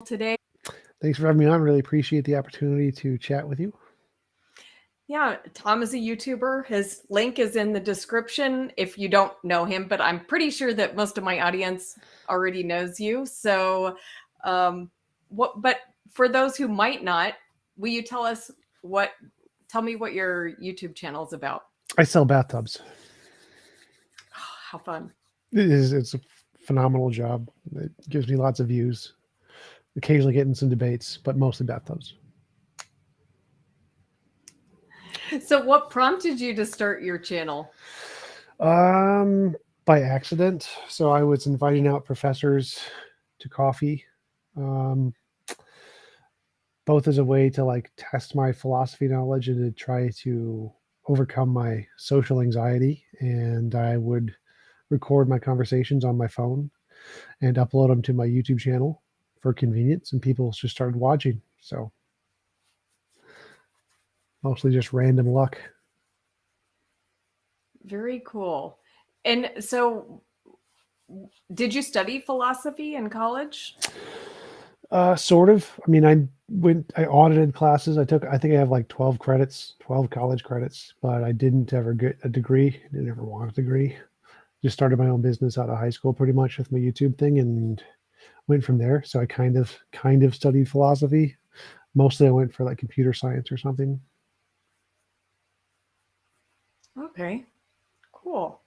today. Thanks for having me on. Really appreciate the opportunity to chat with you. Yeah, Tom is a YouTuber. His link is in the description if you don't know him, but I'm pretty sure that most of my audience already knows you. So, but for those who might not, will you tell me what your YouTube channel is about? I sell bathtubs. Oh, how fun. It's a phenomenal job. It gives me lots of views. Occasionally getting some debates, but mostly bathtubs. So, what prompted you to start your channel? Um, by accident. So I was inviting out professors to coffee, um, both as a way to like test my philosophy knowledge and to try to overcome my social anxiety. And I would record my conversations on my phone and upload them to my YouTube channel for convenience, and people just started watching. So mostly just random luck. Very cool. And so, did you study philosophy in college? Sort of. I mean, I audited classes. I think I have like 12 credits, 12 college credits, but I didn't ever get a degree. I didn't ever want a degree. Just started my own business out of high school pretty much with my YouTube thing and went from there. So I kind of studied philosophy. Mostly I went for like computer science or something. Okay, cool.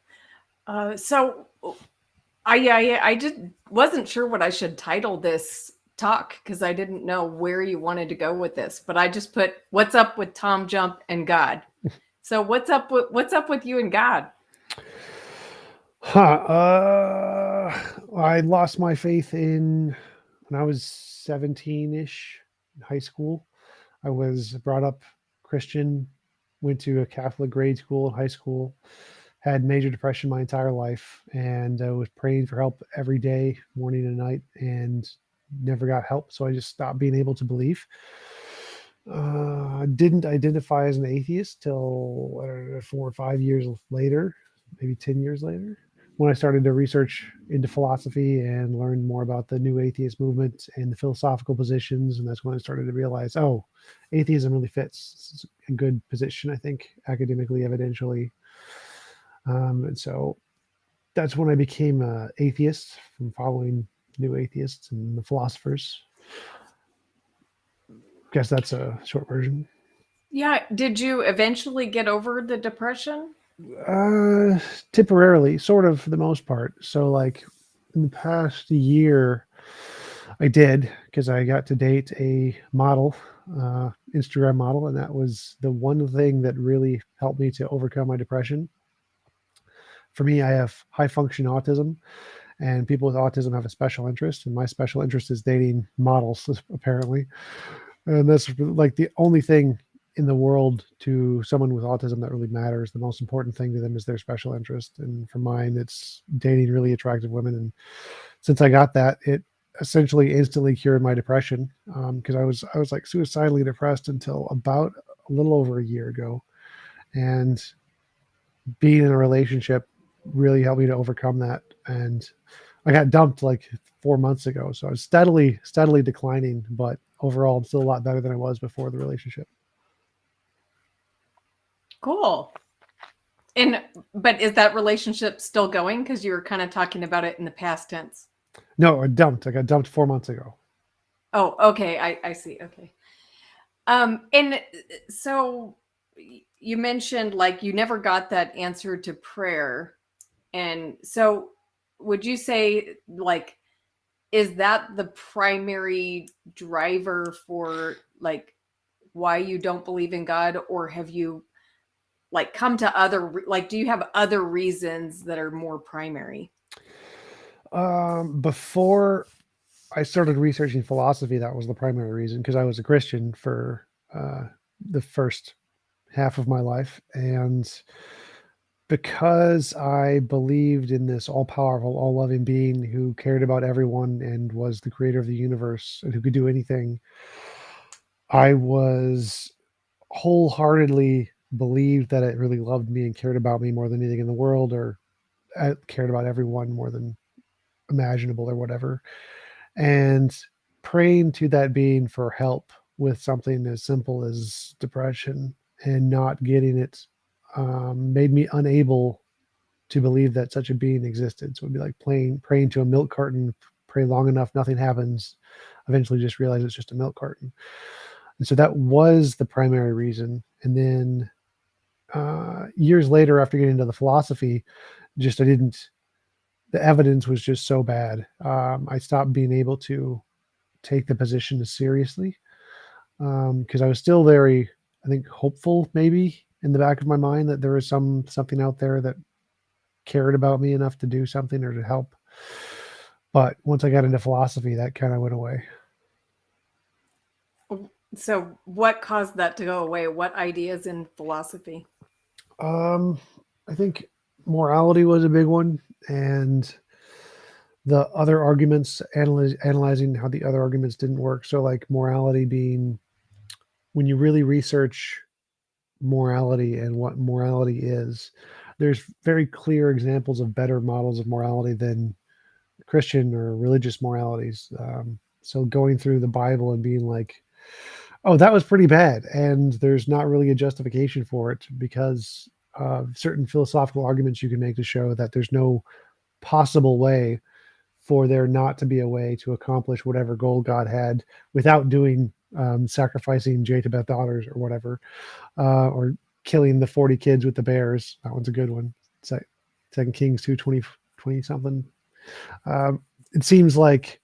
So I just wasn't sure what I should title this talk because I didn't know where you wanted to go with this, but I just put "What's up with Tom Jump and God." So what's up with you and God? Huh. I lost my faith in when I was 17-ish in high school. I was brought up Christian, went to a Catholic grade school in high school, had major depression my entire life, and I was praying for help every day, morning and night, and never got help. So I just stopped being able to believe. Didn't identify as an atheist till 4 or 5 years later, maybe 10 years later, when I started to research into philosophy and learned more about the new atheist movement and the philosophical positions. And that's when I started to realize, oh, atheism really fits. It's a good position, I think, academically, evidentially. And so that's when I became an atheist from following new atheists and the philosophers. Guess that's a short version. Yeah, did you eventually get over the depression? Uh, Temporarily, sort of for the most part. So, like in the past year, I did because I got to date a model, Instagram model, and that was the one thing that really helped me to overcome my depression. For me, I have high function autism, and people with autism have a special interest, and my special interest is dating models, apparently. And that's like the only thing in the world to someone with autism that really matters. The most important thing to them is their special interest. And for mine, it's dating really attractive women. And since I got that, it essentially instantly cured my depression because I was like suicidally depressed until about a little over a year ago. And being in a relationship really helped me to overcome that. And I got dumped like 4 months ago. So I was steadily declining, but overall, I'm still a lot better than I was before the relationship. Cool. And but is that relationship still going? Because you were kind of talking about it in the past tense. No, I dumped. I got dumped 4 months ago. Oh, okay. I see. Okay. And so you mentioned like you never got that answer to prayer. And so would you say like is that the primary driver for like why you don't believe in God, or have you like come to other like do you have other reasons that are more primary? Before I started researching philosophy, that was the primary reason because I was a Christian for the first half of my life. And because I believed in this all powerful, all loving being who cared about everyone and was the creator of the universe and who could do anything, I was wholeheartedly believed that it really loved me and cared about me more than anything in the world, or cared about everyone more than imaginable or whatever. And praying to that being for help with something as simple as depression and not getting it made me unable to believe that such a being existed. So it'd be like praying to a milk carton, pray long enough, nothing happens, eventually just realize it's just a milk carton. And so that was the primary reason. And then years later, after getting into the philosophy, the evidence was just so bad. I stopped being able to take the position as seriously because I was still very, I think, hopeful maybe in the back of my mind that there was something out there that cared about me enough to do something or to help. But once I got into philosophy, that kind of went away. So what caused that to go away? What ideas in philosophy? I think morality was a big one, and the other arguments, analyzing how the other arguments didn't work. So like morality being, when you really research morality and what morality is, there's very clear examples of better models of morality than Christian or religious moralities. So going through the Bible and being like, oh, that was pretty bad, and there's not really a justification for it because certain philosophical arguments you can make to show that there's no possible way for there not to be a way to accomplish whatever goal God had without doing sacrificing Jatebeth daughters or whatever, or killing the 40 kids with the bears. That one's a good one. It's like 2 Kings 2:20 something. It seems like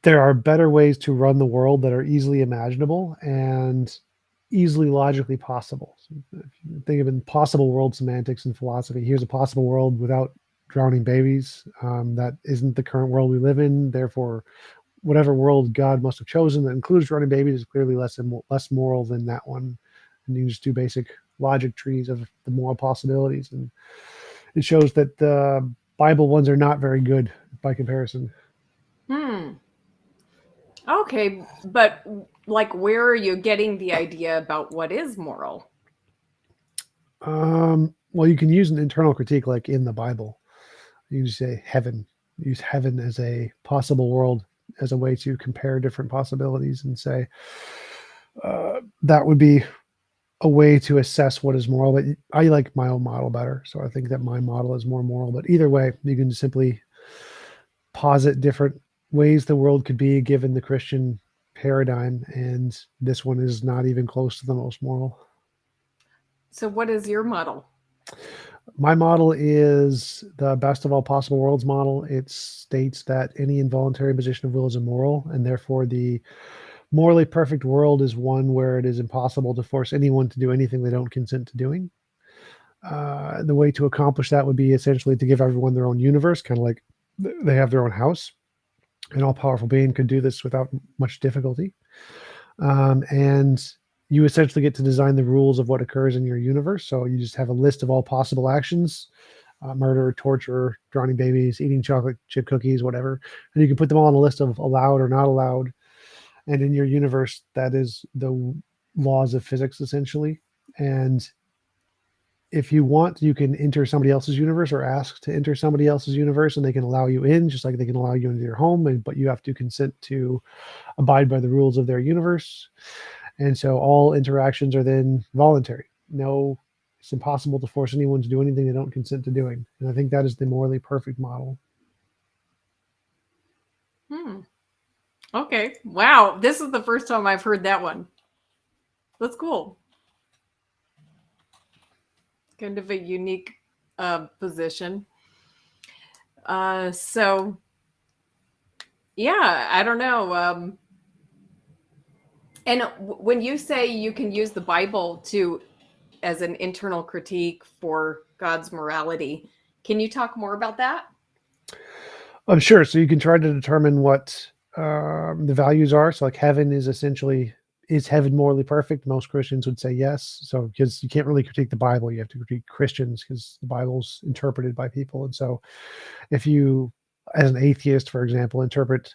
there are better ways to run the world that are easily imaginable and easily logically possible. So if you think of impossible world semantics in philosophy, here's a possible world without drowning babies. That isn't the current world we live in. Therefore, whatever world God must have chosen that includes drowning babies is clearly less moral than that one. And you can just do basic logic trees of the moral possibilities. And it shows that the Bible ones are not very good by comparison. Okay, but like, where are you getting the idea about what is moral? Well, you can use an internal critique like in the Bible. You just say heaven. Use heaven as a possible world as a way to compare different possibilities and say that would be a way to assess what is moral. But I like my own model better, so I think that my model is more moral. But either way, you can simply posit different ways the world could be given the Christian paradigm, and this one is not even close to the most moral. So what is your model? My model is the best of all possible worlds model. It states that any involuntary imposition of will is immoral, and therefore the morally perfect world is one where it is impossible to force anyone to do anything they don't consent to doing. The way to accomplish that would be essentially to give everyone their own universe, kind of like they have their own house. An all-powerful being could do this without much difficulty. And you essentially get to design the rules of what occurs in your universe. So you just have a list of all possible actions, murder, torture, drowning babies, eating chocolate chip cookies, whatever. And you can put them all on a list of allowed or not allowed. And in your universe, that is the laws of physics, essentially. And if you want, you can enter somebody else's universe or ask to enter somebody else's universe, and they can allow you in, just like they can allow you into their home. But you have to consent to abide by the rules of their universe. And so all interactions are then voluntary. No, it's impossible to force anyone to do anything they don't consent to doing. And I think that is the morally perfect model. Okay. Wow. This is the first time I've heard that one. That's cool. Kind of a unique position. So, yeah, I don't know. And when you say you can use the Bible as an internal critique for God's morality, can you talk more about that? Sure. So you can try to determine what the values are. So like heaven is heaven morally perfect? Most Christians would say yes. So because you can't really critique the Bible, you have to critique Christians because the Bible's interpreted by people. And so if you, as an atheist, for example, interpret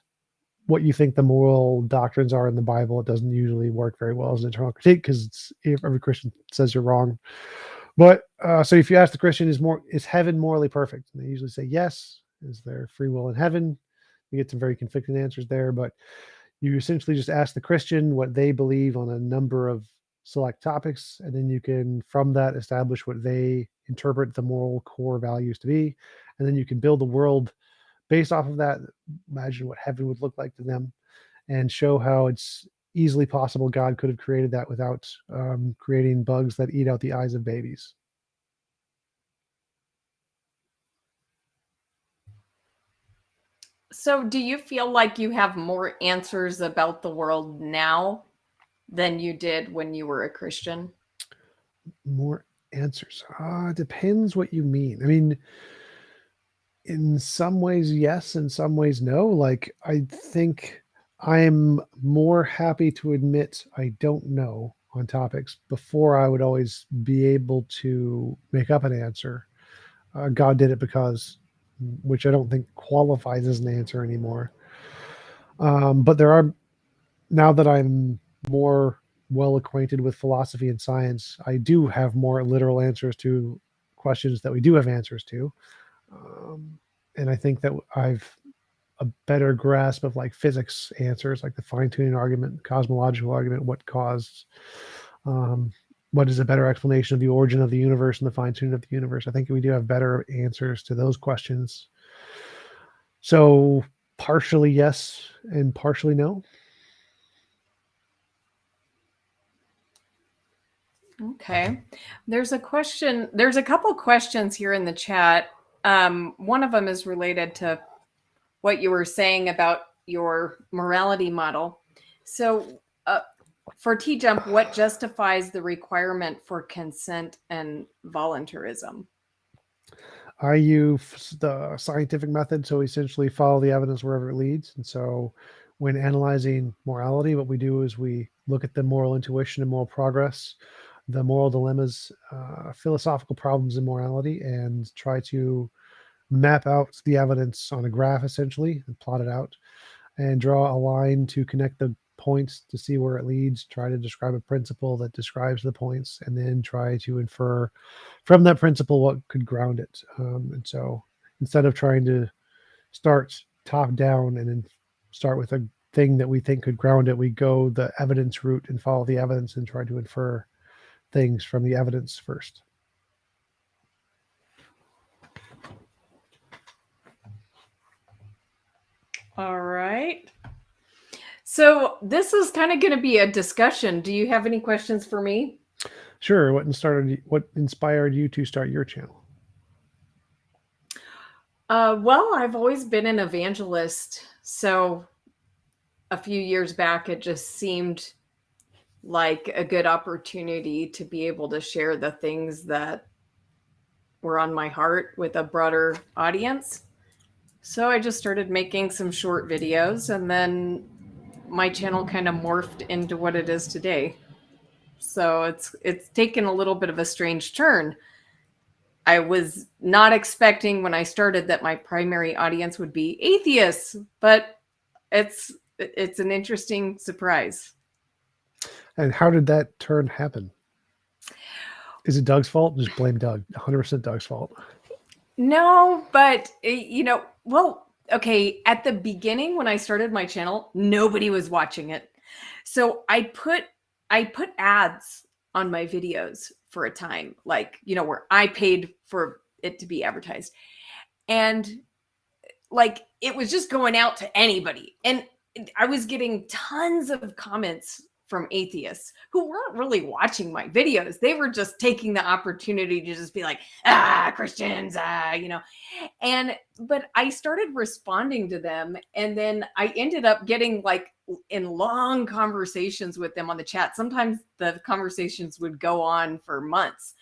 what you think the moral doctrines are in the Bible, it doesn't usually work very well as an internal critique because every Christian says you're wrong. But so if you ask the Christian, is heaven morally perfect? And they usually say yes. Is there free will in heaven? You get some very conflicting answers there, but you essentially just ask the Christian what they believe on a number of select topics, and then you can, from that, establish what they interpret the moral core values to be, and then you can build a world based off of that. Imagine what heaven would look like to them, and show how it's easily possible God could have created that without creating bugs that eat out the eyes of babies. So do you feel like you have more answers about the world now than you did when you were a Christian? More answers. Depends what you mean. I mean, in some ways, yes. In some ways, no. Like, I think I'm more happy to admit I don't know on topics. Before, I would always be able to make up an answer. God did it because, which I don't think qualifies as an answer anymore. But there are, now that I'm more well acquainted with philosophy and science, I do have more literal answers to questions that we do have answers to. And I think that I've a better grasp of like physics answers, like the fine tuning argument, cosmological argument, what caused, what is a better explanation of the origin of the universe and the fine tuning of the universe. I think we do have better answers to those questions. So partially yes and partially no. Okay. There's a question. There's a couple questions here in the chat. One of them is related to what you were saying about your morality model. So for T-Jump, what justifies the requirement for consent and voluntarism? I use the scientific method, so essentially follow the evidence wherever it leads. And so when analyzing morality, what we do is we look at the moral intuition and moral progress, the moral dilemmas, philosophical problems in morality, and try to map out the evidence on a graph, essentially, and plot it out, and draw a line to connect the points to see where it leads, try to describe a principle that describes the points, and then try to infer from that principle what could ground it. And so instead of trying to start top down and then start with a thing that we think could ground it, we go the evidence route and follow the evidence and try to infer things from the evidence first. All right. So this is kind of going to be a discussion. Do you have any questions for me? Sure. What inspired you to start your channel? Well, I've always been an evangelist. So a few years back, it just seemed like a good opportunity to be able to share the things that were on my heart with a broader audience. So I just started making some short videos, and then my channel kind of morphed into what it is today. So it's taken a little bit of a strange turn. I was not expecting when I started that my primary audience would be atheists, but it's an interesting surprise. And how did that turn happen? Is it Doug's fault? Just blame Doug. 100% Doug's fault. No, but well, okay, at the beginning when I started my channel, nobody was watching it. So I put ads on my videos for a time, like, where I paid for it to be advertised. And like, it was just going out to anybody. And I was getting tons of comments from atheists who weren't really watching my videos. They were just taking the opportunity to just be like, Christians, but I started responding to them. And then I ended up getting like in long conversations with them on the chat. Sometimes the conversations would go on for months.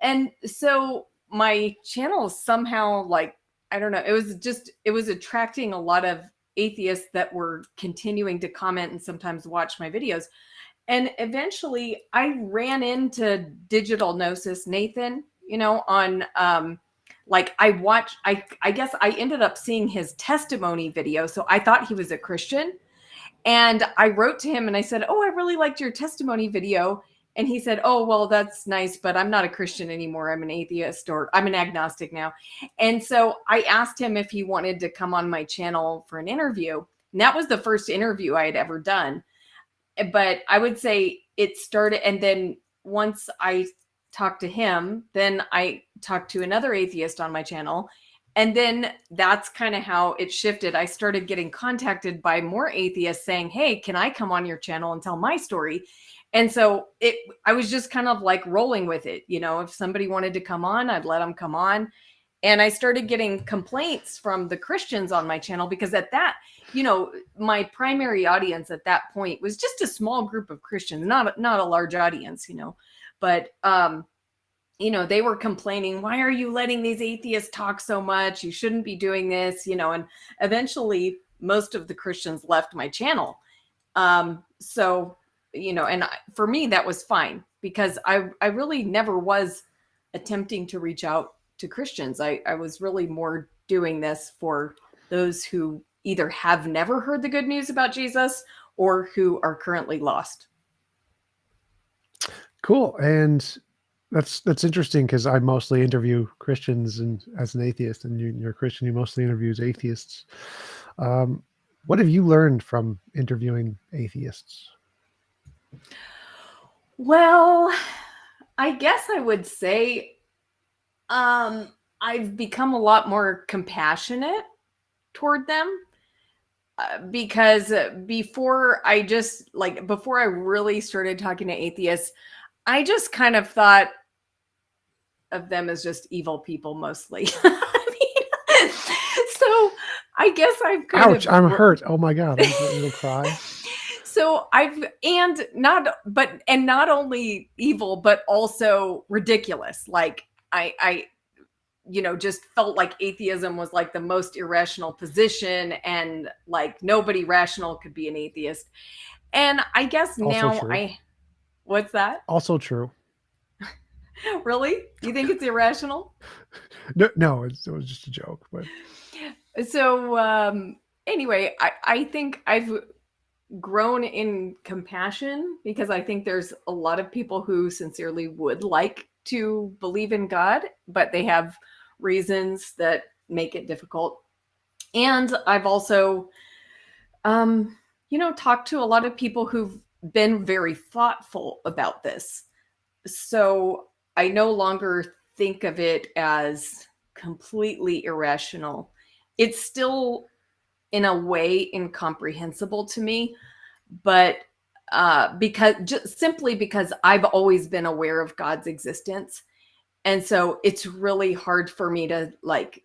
And so my channel somehow, like, I don't know, it was attracting a lot of atheists that were continuing to comment and sometimes watch my videos. And eventually I ran into Digital Gnosis Nathan, on I guess I ended up seeing his testimony video. So I thought he was a Christian. And I wrote to him and I said, "Oh, I really liked your testimony video. And he said, oh, well, that's nice, but I'm not a Christian anymore. I'm an atheist, or I'm an agnostic now. And so I asked him if he wanted to come on my channel for an interview. And that was the first interview I had ever done. But I would say it started, and then once I talked to him, then I talked to another atheist on my channel. And then that's kind of how it shifted. I started getting contacted by more atheists saying, hey, can I come on your channel and tell my story? And so I was just kind of like rolling with it. You know, if somebody wanted to come on, I'd let them come on. And I started getting complaints from the Christians on my channel because at that, you know, my primary audience at that point was just a small group of Christians, not a large audience, you know, but, you know, they were complaining, why are you letting these atheists talk so much? You shouldn't be doing this, you know, and eventually most of the Christians left my channel. So, you know, and for me, that was fine because I really never was attempting to reach out to Christians. I was really more doing this for those who either have never heard the good news about Jesus or who are currently lost. Cool. And that's interesting because I mostly interview Christians, and as an atheist, and you're a Christian, you mostly interviews atheists. What have you learned from interviewing atheists? Well, I guess I would say I've become a lot more compassionate toward them because before I really started talking to atheists, I just kind of thought of them as just evil people mostly. I mean, so I guess I've kind Ouch, I'm hurt. Oh my God, I'm going to cry. So not only evil, but also ridiculous. Like I you know, just felt like atheism was like the most irrational position, and like nobody rational could be an atheist. And I guess Also now true. What's that? Also true. Really? You think it's irrational? No, it was just a joke. But so anyway, I think I've grown in compassion because I think there's a lot of people who sincerely would like to believe in God, but they have reasons that make it difficult. And I've also, you know, talked to a lot of people who've been very thoughtful about this. So I no longer think of it as completely irrational. It's still, in a way, incomprehensible to me, but simply because I've always been aware of God's existence. And so it's really hard for me to like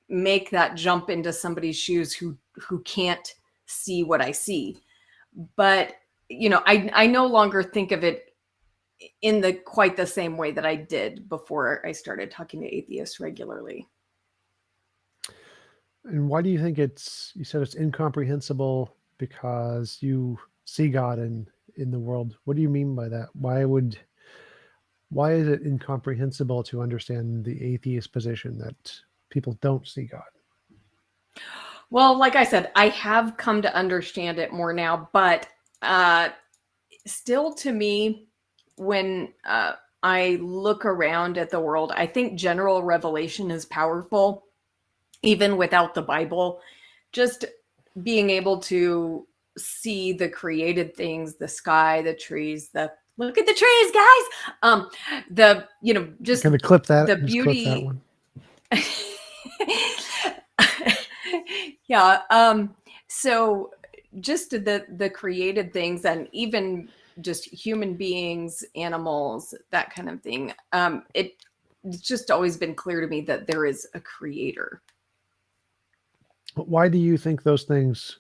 make that jump into somebody's shoes who can't see what I see. But, you know, I no longer think of it in quite the same way that I did before I started talking to atheists regularly. And why do you think you said it's incomprehensible because you see God in the world? What do you mean by that? Why is it incomprehensible to understand the atheist position that people don't see God? Well, like I said, I have come to understand it more now, but still, to me, when I look around at the world, I think general revelation is powerful, even without the Bible. Just being able to see the created things, the sky, the trees, look at the trees, guys. Just Can we clip that? the Just beauty. clip that one. Yeah. So just the created things, and even just human beings, animals, that kind of thing. It's just always been clear to me that there is a creator. But why do you think those things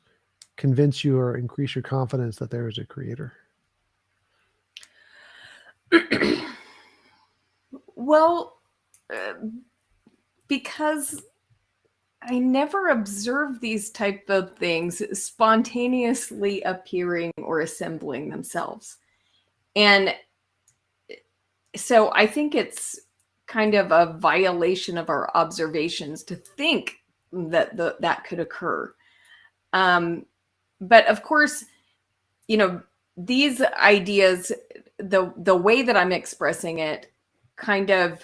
convince you or increase your confidence that there is a creator? Well, because I never observed these type of things spontaneously appearing or assembling themselves. And so I think it's kind of a violation of our observations to think that could occur. But of course, you know, these ideas, the way that I'm expressing it kind of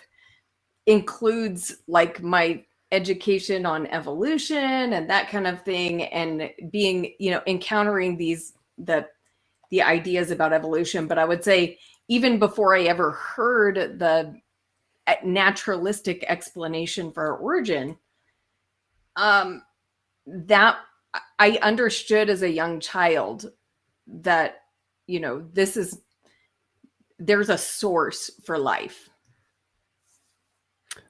includes like my education on evolution and that kind of thing, and being, encountering the ideas about evolution. But I would say even before I ever heard the naturalistic explanation for our origin, that I understood as a young child that, there's a source for life.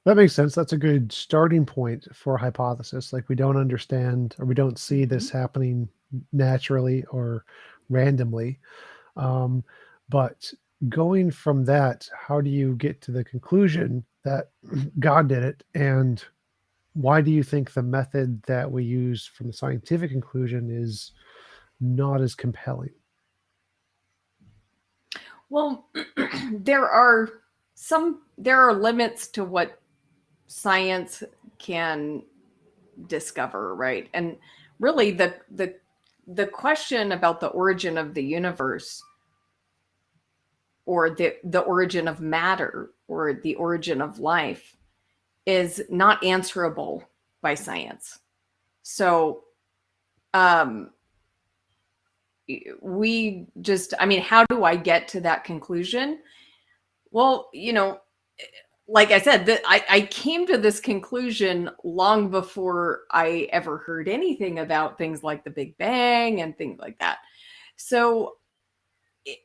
That makes sense. That's a good starting point for a hypothesis. Like we don't understand or we don't see this happening naturally or randomly. But going from that, how do you get to the conclusion that God did it? And why do you think the method that we use from the scientific conclusion is not as compelling? Well, there are limits to what science can discover, right? And really the question about the origin of the universe, or the origin of matter, or the origin of life, is not answerable by science. So we just, how do I get to that conclusion? Well, like I said, I came to this conclusion long before I ever heard anything about things like the Big Bang and things like that. So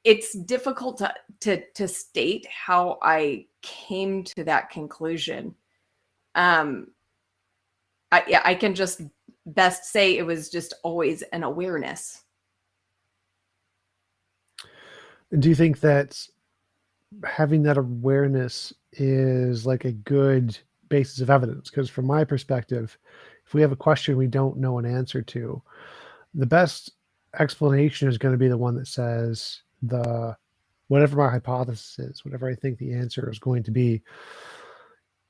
it's difficult to state how I came to that conclusion. I can just best say it was just always an awareness. Do you think that having that awareness is like a good basis of evidence? Because from my perspective, if we have a question we don't know an answer to, the best explanation is going to be the one that says whatever my hypothesis is, whatever I think the answer is going to be.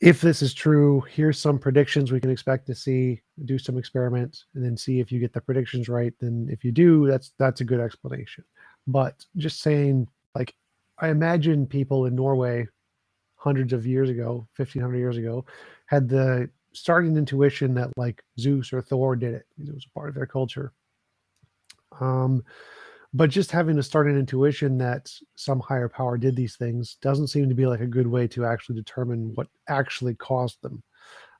If this is true, here's some predictions we can expect to see, do some experiments, and then see if you get the predictions right. Then if you do, that's a good explanation. But just saying, like, I imagine people in Norway hundreds of years ago, 1,500 years ago, had the starting intuition that like Zeus or Thor did it. It was a part of their culture. But just having a starting intuition that some higher power did these things doesn't seem to be like a good way to actually determine what actually caused them.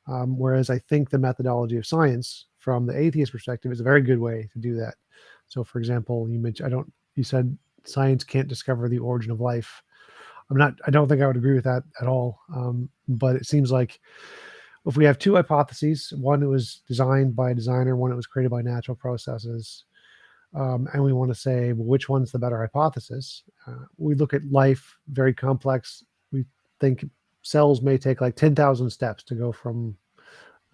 Whereas I think the methodology of science from the atheist perspective is a very good way to do that. So for example, you said science can't discover the origin of life. I don't think I would agree with that at all. But it seems like if we have two hypotheses, one that was designed by a designer, one that was created by natural processes, and we want to say, well, which one's the better hypothesis? We look at life, very complex. We think cells may take like 10,000 steps to go from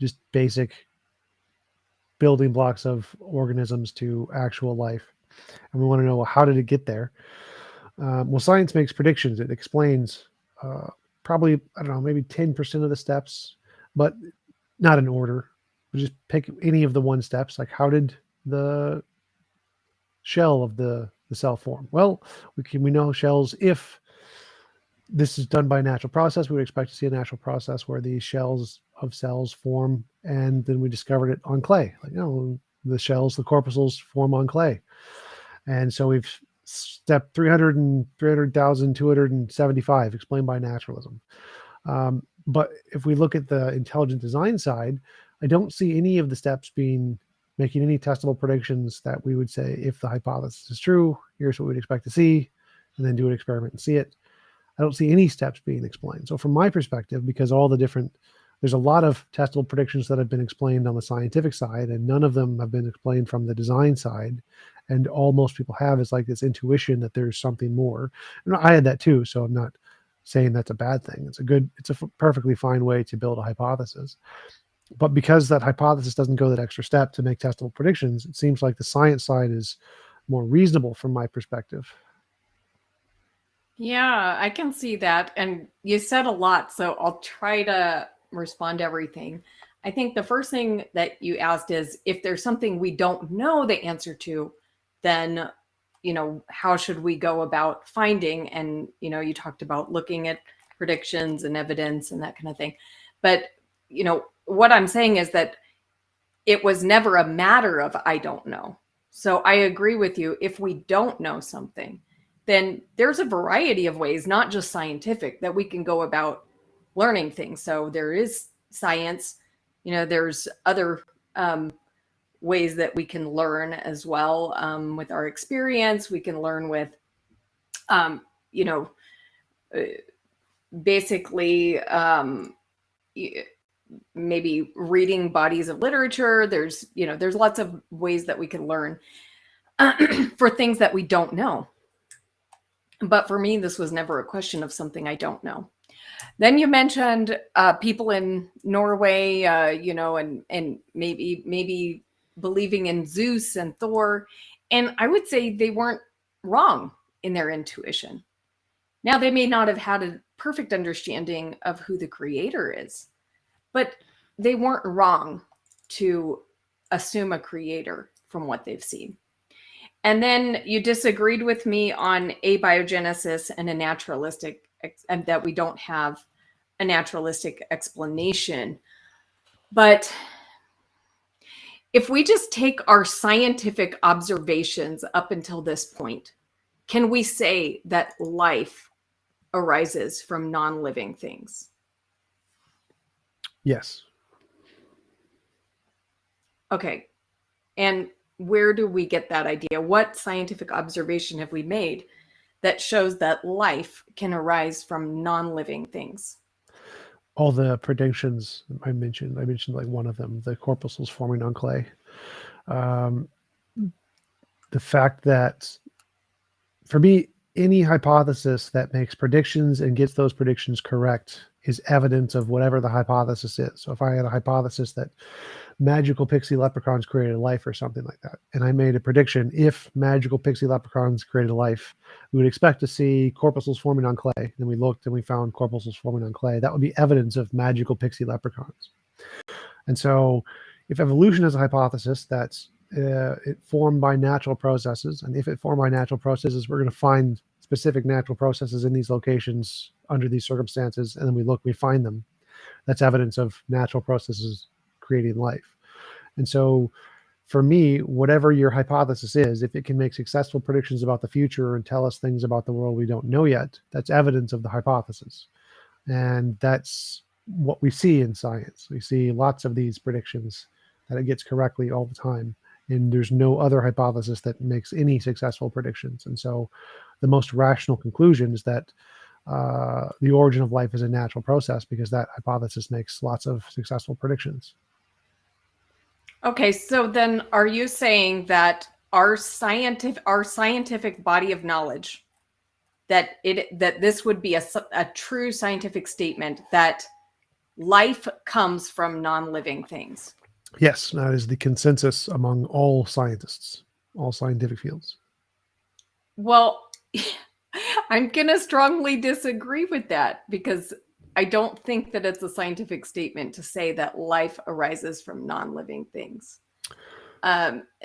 just basic building blocks of organisms to actual life. And we want to know, well, how did it get there? Well, science makes predictions. It explains probably, I don't know, maybe 10% of the steps, but not in order. We just pick any of the one steps. Like, how did the shell of the cell form? Well, we know shells. If this is done by a natural process, we would expect to see a natural process where these shells of cells form, and then we discovered it on clay. Like, the shells, the corpuscles form on clay. And so we've step 300,275 explained by naturalism. But if we look at the intelligent design side, I don't see any of the steps making any testable predictions that we would say, if the hypothesis is true, here's what we'd expect to see, and then do an experiment and see it. I don't see any steps being explained. So from my perspective, because there's a lot of testable predictions that have been explained on the scientific side, and none of them have been explained from the design side. And all most people have is like this intuition that there's something more. And I had that too, so I'm not saying that's a bad thing. It's a perfectly fine way to build a hypothesis. But because that hypothesis doesn't go that extra step to make testable predictions, it seems like the science side is more reasonable from my perspective. Yeah, I can see that. And you said a lot, so I'll try to respond to everything. I think the first thing that you asked is, if there's something we don't know the answer to, then how should we go about finding? And, you talked about looking at predictions and evidence and that kind of thing. But, what I'm saying is that it was never a matter of, I don't know. So I agree with you. If we don't know something, then there's a variety of ways, not just scientific, that we can go about learning things. So there is science, there's other ways that we can learn as well. With our experience, we can learn with, basically, maybe reading bodies of literature. There's lots of ways that we can learn for things that we don't know. But for me, this was never a question of something I don't know. Then you mentioned people in Norway, and maybe believing in Zeus and Thor. And I would say they weren't wrong in their intuition. Now, they may not have had a perfect understanding of who the creator is, but they weren't wrong to assume a creator from what they've seen. And then you disagreed with me on abiogenesis and a naturalistic, and that we don't have a naturalistic explanation. But if we just take our scientific observations up until this point, can we say that life arises from non-living things? Yes. Okay. And where do we get that idea? What scientific observation have we made that shows that life can arise from non-living things? All the predictions I mentioned like one of them, the corpuscles forming on clay. The fact that, for me, any hypothesis that makes predictions and gets those predictions correct is evidence of whatever the hypothesis is. So if I had a hypothesis that magical pixie leprechauns created life or something like that, and I made a prediction, if magical pixie leprechauns created life, we would expect to see corpuscles forming on clay. And we looked and we found corpuscles forming on clay. That would be evidence of magical pixie leprechauns. And so if evolution is a hypothesis that's it formed by natural processes, and if it formed by natural processes, we're going to find specific natural processes in these locations under these circumstances, and then we find them. That's evidence of natural processes creating life. And so for me, whatever your hypothesis is, if it can make successful predictions about the future and tell us things about the world we don't know yet, that's evidence of the hypothesis. And that's what we see in science. We see lots of these predictions that it gets correctly all the time. And there's no other hypothesis that makes any successful predictions. And so the most rational conclusion is that the origin of life is a natural process, because that hypothesis makes lots of successful predictions. Okay, so then are you saying that our scientific body of knowledge, that this would be a true scientific statement that life comes from non-living things? Yes, that is the consensus among all scientists, all scientific fields. Well, I'm going to strongly disagree with that, because I don't think that it's a scientific statement to say that life arises from non-living things.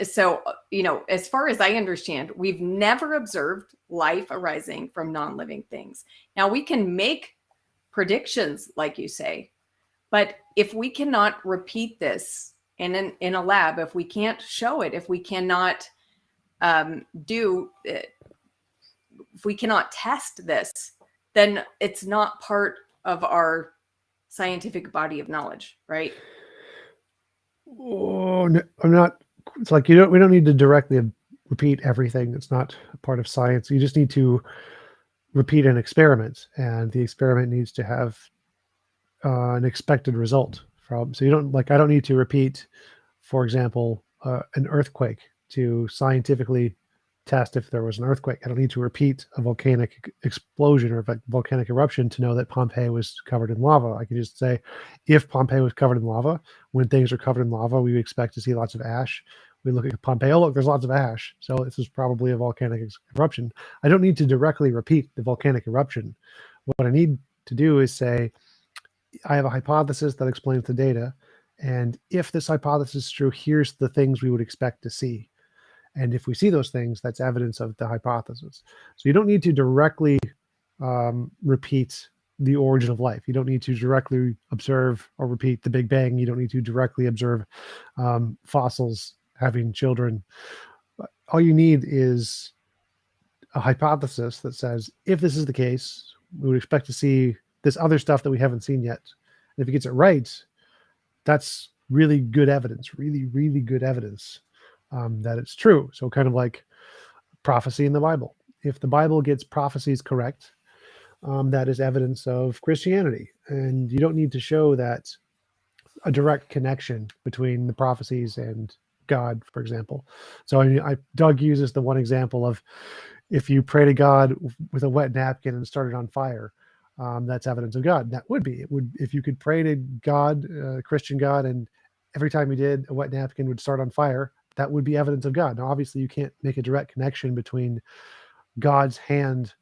So, as far as I understand, we've never observed life arising from non-living things. Now, we can make predictions, like you say, but if we cannot repeat this in a lab, if we can't show it, if we cannot if we cannot test this, then it's not part of our scientific body of knowledge, right? Oh, no, I'm not. It's like we don't need to directly repeat everything. It's not a part of science. You just need to repeat an experiment, and the experiment needs to have an expected result from. So I don't need to repeat, for example, an earthquake to scientifically test if there was an earthquake. I don't need to repeat a volcanic explosion or a volcanic eruption to know that Pompeii was covered in lava. I can just say, if Pompeii was covered in lava, when things are covered in lava, we expect to see lots of ash. We look at Pompeii, oh, look, there's lots of ash. So this is probably a volcanic eruption. I don't need to directly repeat the volcanic eruption. What I need to do is say, I have a hypothesis that explains the data. And if this hypothesis is true, here's the things we would expect to see. And if we see those things, that's evidence of the hypothesis. So you don't need to directly repeat the origin of life. You don't need to directly observe or repeat the Big Bang. You don't need to directly observe fossils having children. But all you need is a hypothesis that says, if this is the case, we would expect to see this other stuff that we haven't seen yet. And if he gets it right, that's really good evidence, really, really good evidence that it's true. So kind of like prophecy in the Bible. If the Bible gets prophecies correct, that is evidence of Christianity. And you don't need to show that a direct connection between the prophecies and God, for example. So Doug uses the one example of, if you pray to God with a wet napkin and start it on fire, that's evidence of God. That would be, it would, if you could pray to God, Christian God, and every time you did, a wet napkin would start on fire, that would be evidence of God. Now, obviously, you can't make a direct connection between God's hand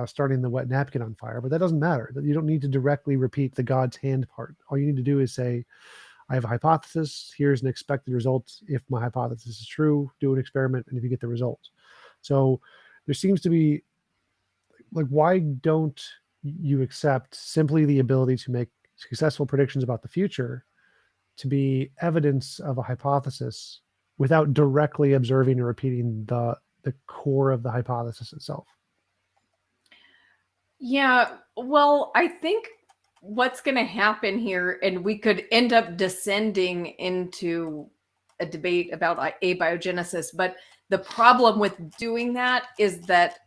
starting the wet napkin on fire, but that doesn't matter. You don't need to directly repeat the God's hand part. All you need to do is say, I have a hypothesis. Here's an expected result. If my hypothesis is true, do an experiment, and if you get the result. So there seems to be, like, why don't you accept simply the ability to make successful predictions about the future to be evidence of a hypothesis without directly observing or repeating the core of the hypothesis itself? Yeah, well, I think what's going to happen here, and we could end up descending into a debate about abiogenesis, but the problem with doing that is that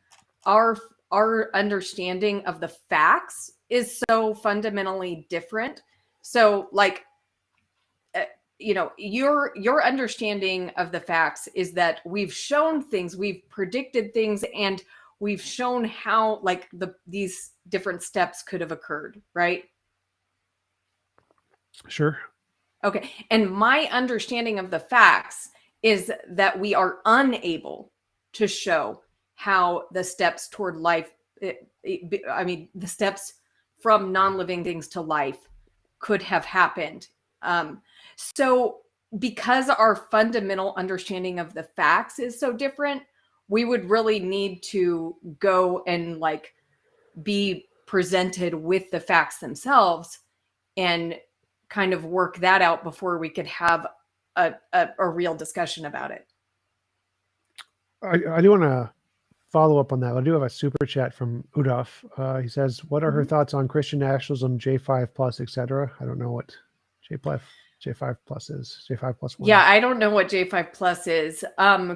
our understanding of the facts is so fundamentally different. So, like, your understanding of the facts is that we've shown things, we've predicted things, and we've shown how, like, these different steps could have occurred, right? Sure. Okay. And my understanding of the facts is that we are unable to show how the steps toward life, the steps from non-living things to life could have happened. So because our fundamental understanding of the facts is so different, we would really need to go and, like, be presented with the facts themselves and kind of work that out before we could have a real discussion about it. I do want to follow up on that. I do have a super chat from Udaf. He says, what are her thoughts on Christian nationalism, J5 plus, etc.? I don't know what J5 plus is. J5 plus one. Yeah, I don't know what J5 plus is.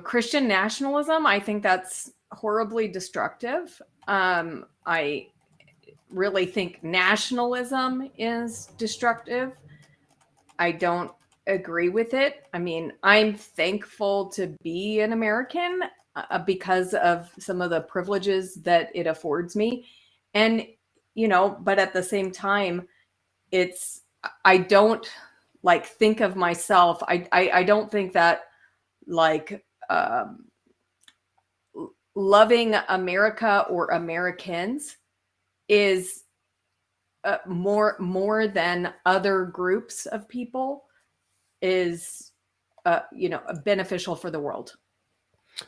Christian nationalism, I think that's horribly destructive. I really think nationalism is destructive. I don't agree with it. I mean, I'm thankful to be an American because of some of the privileges that it affords me. And, but at the same time, I don't, like, think of myself. I don't think that, like, loving America or Americans is more than other groups of people is beneficial for the world.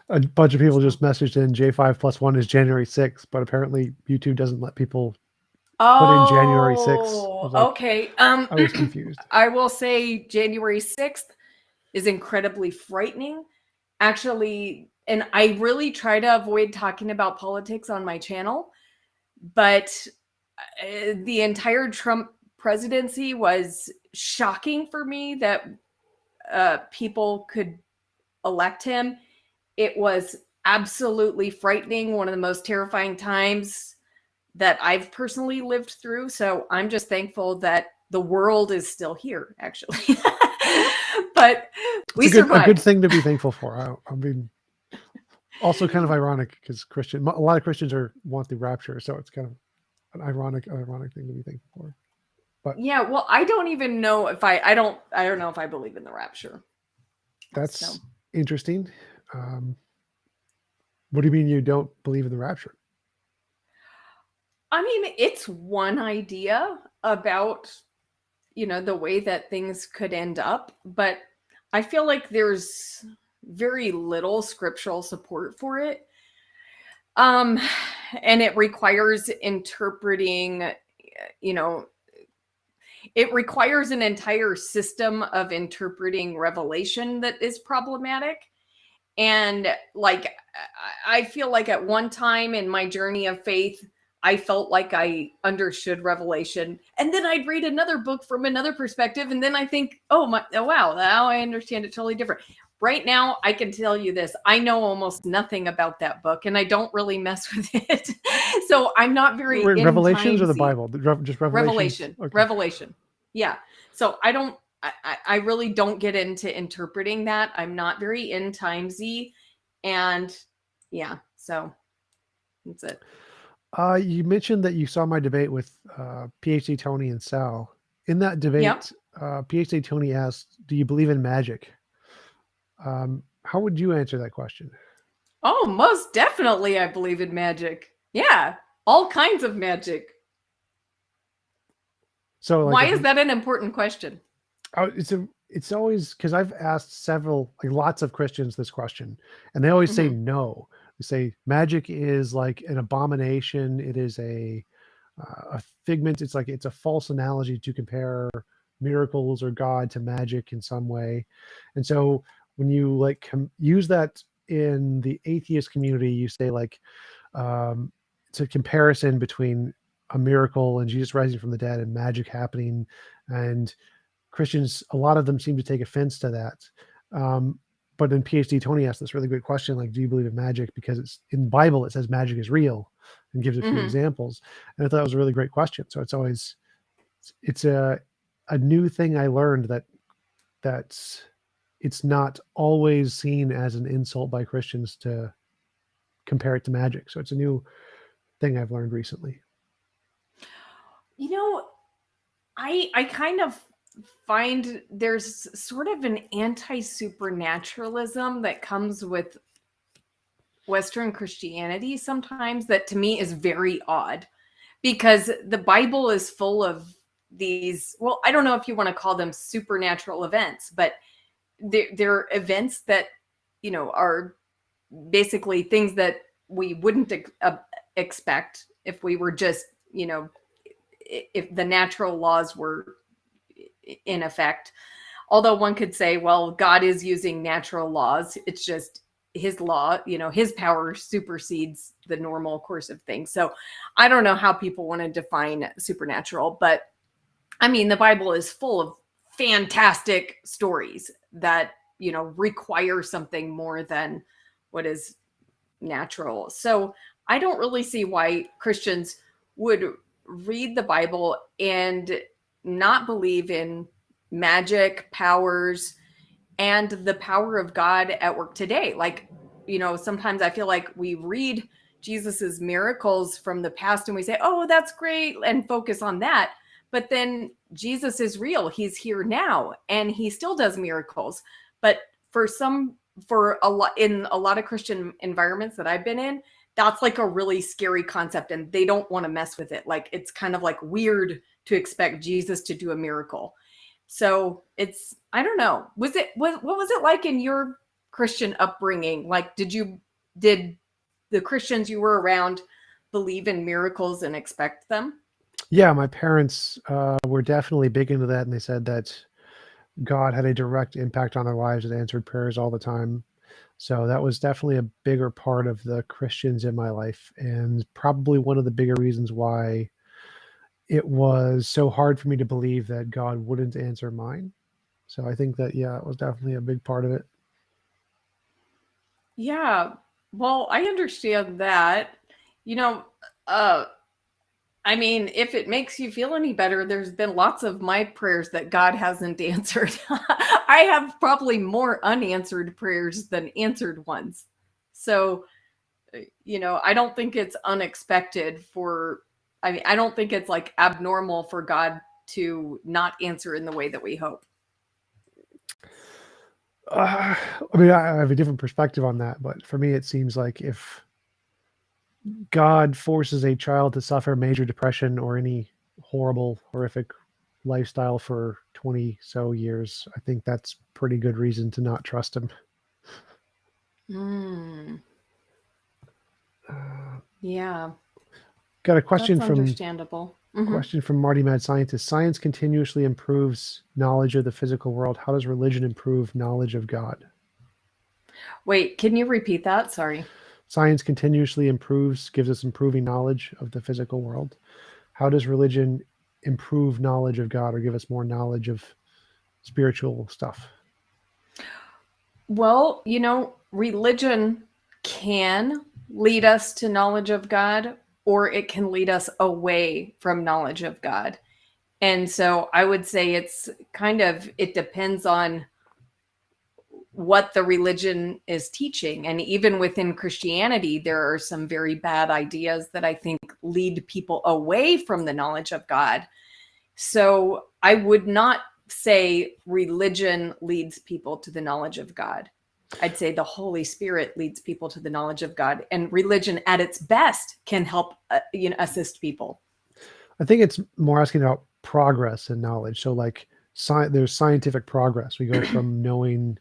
A bunch of people just messaged in J5 plus one is January 6th, but apparently YouTube doesn't let people put in January 6th. Okay. I was confused. I will say January 6th is incredibly frightening, actually. And I really try to avoid talking about politics on my channel, but the entire Trump presidency was shocking for me that people could elect him. It was absolutely frightening, one of the most terrifying times that I've personally lived through. So I'm just thankful that the world is still here, actually. But we survived. A good thing to be thankful for. I mean, also kind of ironic because a lot of Christians want the rapture, so it's kind of an ironic thing to be thankful for. But yeah, well, I don't even know if I don't know if I believe in the rapture. That's interesting. What do you mean you don't believe in the rapture? I mean, it's one idea about, the way that things could end up, but I feel like there's very little scriptural support for it. And it requires interpreting, it requires an entire system of interpreting revelation that is problematic. And like, I feel like at one time in my journey of faith, I felt like I understood revelation. And then I'd read another book from another perspective. And then I think, oh wow, now I understand it totally different. Right now, I can tell you this. I know almost nothing about that book, and I don't really mess with it. So I'm not very Wait, Revelations or the end-timesy. Bible? Just Revelations? Revelation. Yeah. So I really don't get into interpreting that. I'm not very end timesy. And yeah, so that's it. You mentioned that you saw my debate with PhD Tony and Sal. In that debate, Yep. PhD Tony asked, "Do you believe in magic?" How would you answer that question? Oh, most definitely I believe in magic. Yeah. All kinds of magic. So like, Why is that an important question? it's always because I've asked lots of Christians this question, and they always say Mhm. no. They say magic is like an abomination. It is a figment. It's a false analogy to compare miracles or God to magic in some way. And so when you use that in the atheist community, you say it's a comparison between a miracle and Jesus rising from the dead and magic happening. And Christians, a lot of them seem to take offense to that. But then PhD Tony asked this really good question, like, do you believe in magic? Because it's in the Bible, it says magic is real and gives a few Mhm. examples. And I thought it was a really great question. So it's a new thing I learned that's it's not always seen as an insult by Christians to compare it to magic. So it's a new thing I've learned recently. You know, I kind of find there's sort of an anti-supernaturalism that comes with Western Christianity sometimes that to me is very odd, because the Bible is full of these, well, I don't know if you want to call them supernatural events, but they're events that, are basically things that we wouldn't expect if we were just, if the natural laws were in effect. Although one could say, well, God is using natural laws. It's just his law, his power supersedes the normal course of things. So I don't know how people want to define supernatural, but I mean, the Bible is full of fantastic stories that, require something more than what is natural. So I don't really see why Christians would read the Bible and not believe in magic, powers, and the power of God at work today. Like, sometimes I feel like we read Jesus's miracles from the past and we say, "Oh, that's great," and focus on that. But then Jesus is real. He's here now and he still does miracles. But for a lot in a lot of Christian environments that I've been in, that's like a really scary concept and they don't want to mess with it. Like, it's kind of like weird to expect Jesus to do a miracle. So I don't know. What was it like in your Christian upbringing? Like, did the Christians you were around believe in miracles and expect them? Yeah, my parents were definitely big into that, and they said that God had a direct impact on their lives and answered prayers all the time. So that was definitely a bigger part of the Christians in my life, and probably one of the bigger reasons why it was so hard for me to believe that God wouldn't answer mine. So I think that, yeah, it was definitely a big part of it. Yeah. Well, I understand that. You know, uh I mean, if it makes you feel any better, there's been lots of my prayers that God hasn't answered. I have probably more unanswered prayers than answered ones. So, I don't think it's unexpected I mean, I don't think it's like abnormal for God to not answer in the way that we hope. I mean, I have a different perspective on that, but for me, it seems like if God forces a child to suffer major depression or any horrible, horrific lifestyle for 20 so years, I think that's pretty good reason to not trust him. Mm, Uh, yeah, got a that's understandable. Hmm. question from Marty Mad Scientist. Science continuously improves knowledge of the physical world. How does religion improve knowledge of God? Wait, can you repeat that? Sorry. Science continuously improves, gives us improving knowledge of the physical world. How does religion improve knowledge of God or give us more knowledge of spiritual stuff? Well, religion can lead us to knowledge of God, or it can lead us away from knowledge of God. And so I would say it depends on what the religion is teaching. And even within Christianity, there are some very bad ideas that I think lead people away from the knowledge of God. So I would not say religion leads people to the knowledge of God. I'd say the Holy Spirit leads people to the knowledge of God, and religion at its best can help assist people. I think it's more asking about progress and knowledge. So, like, there's scientific progress. We go from knowing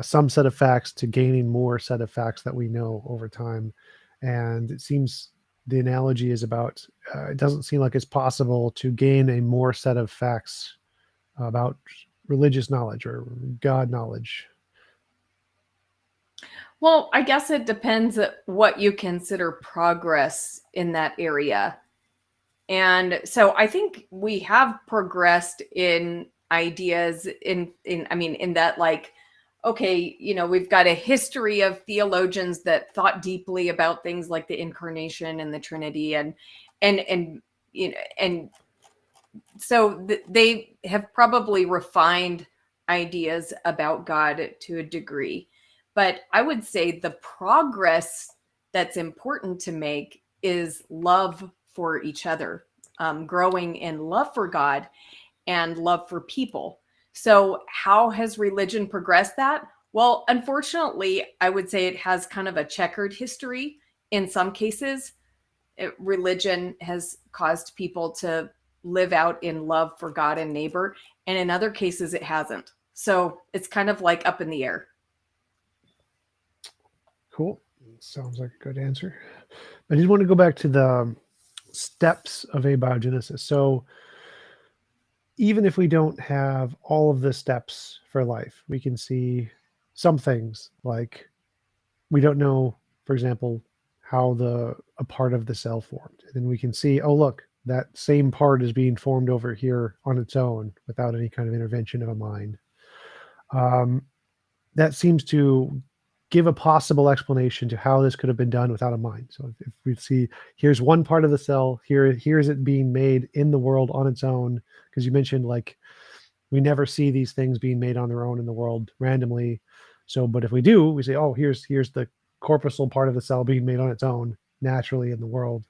some set of facts to gaining more set of facts that we know over time. And it seems the analogy is about it doesn't seem like it's possible to gain a more set of facts about religious knowledge or God knowledge. Well, I guess it depends what you consider progress in that area. And so I think we have progressed in ideas in that, like, okay, we've got a history of theologians that thought deeply about things like the incarnation and the Trinity, and and so they have probably refined ideas about God to a degree. But I would say the progress that's important to make is love for each other, growing in love for God and love for people. So, how has religion progressed that? Well, unfortunately, I would say it has kind of a checkered history. In some cases, religion has caused people to live out in love for God and neighbor, and in other cases, it hasn't. So, it's kind of like up in the air. Cool. Sounds like a good answer. I did want to go back to the steps of abiogenesis. So, even if we don't have all of the steps for life, we can see some things like we don't know, for example, how a part of the cell formed. And then we can see, oh, look, that same part is being formed over here on its own without any kind of intervention of a mind. That seems to give a possible explanation to how this could have been done without a mind. So if we see, here's one part of the cell, here's it being made in the world on its own, because you mentioned, like, we never see these things being made on their own in the world randomly. So, but if we do, we say, oh, here's the corpuscle part of the cell being made on its own naturally in the world.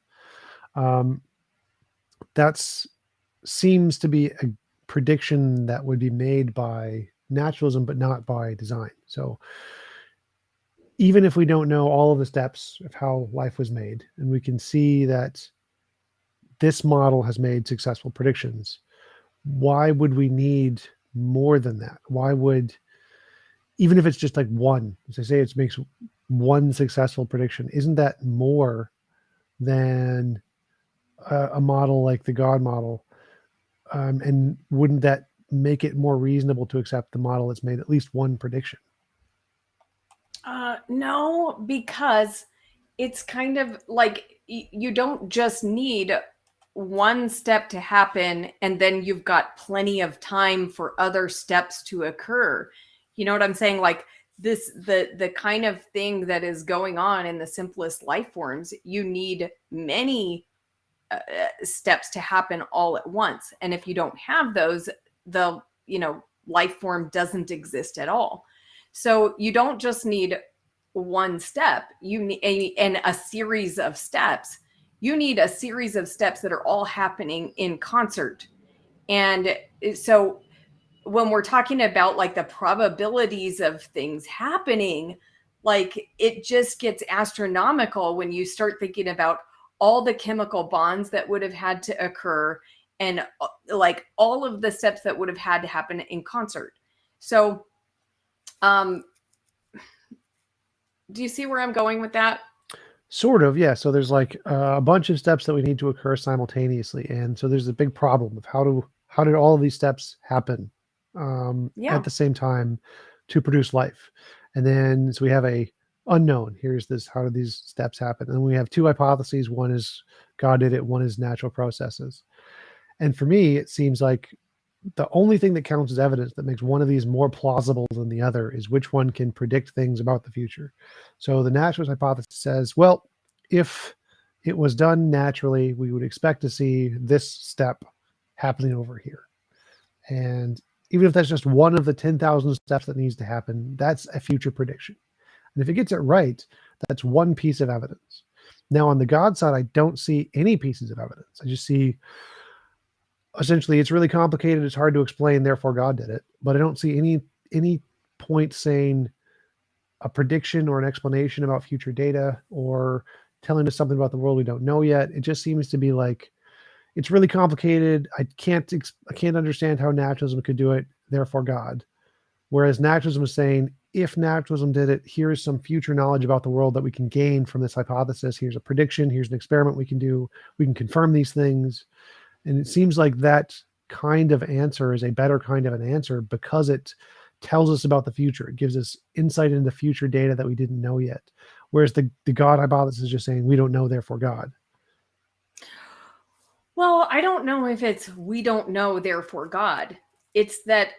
That's seems to be a prediction that would be made by naturalism, but not by design. So even if we don't know all of the steps of how life was made, and we can see that this model has made successful predictions, why would we need more than that? Why would, even if it's just like one, as I say, it makes one successful prediction, isn't that more than a model like the God model? And wouldn't that make it more reasonable to accept the model that's made at least one prediction? No, because it's kind of like you don't just need one step to happen and then you've got plenty of time for other steps to occur. You know what I'm saying? Like the kind of thing that is going on in the simplest life forms, you need many steps to happen all at once. And if you don't have those, the life form doesn't exist at all. So you don't just need one step, you need and a series of steps. You need a series of steps that are all happening in concert. And so when we're talking about like the probabilities of things happening, like it just gets astronomical when you start thinking about all the chemical bonds that would have had to occur, and like all of the steps that would have had to happen in concert. So Do you see where I'm going with that? Sort of, yeah. So there's like a bunch of steps that we need to occur simultaneously, and so there's a big problem of how did all of these steps happen at Yeah. the same time to produce life, and then so we have a unknown. Here's this: how did these steps happen? And we have two hypotheses. One is God did it. One is natural processes. And for me, it seems like the only thing that counts as evidence that makes one of these more plausible than the other is which one can predict things about the future. So the naturalist hypothesis says, well, if it was done naturally, we would expect to see this step happening over here. And even if that's just one of the 10,000 steps that needs to happen, that's a future prediction. And if it gets it right, that's one piece of evidence. Now, on the God side, I don't see any pieces of evidence. I just see essentially it's really complicated, it's hard to explain, therefore God did it. But I don't see any point saying a prediction or an explanation about future data or telling us something about the world we don't know yet. It just seems to be like it's really complicated. I can't understand how naturalism could do it, therefore God. Whereas naturalism is saying, if naturalism did it, here's some future knowledge about the world that we can gain from this hypothesis. Here's a prediction. Here's an experiment we can do. We can confirm these things. And it seems like that kind of answer is a better kind of an answer because it tells us about the future. It gives us insight into future data that we didn't know yet. Whereas the God hypothesis is just saying, we don't know, therefore God. Well, I don't know if it's we don't know, therefore God. It's that,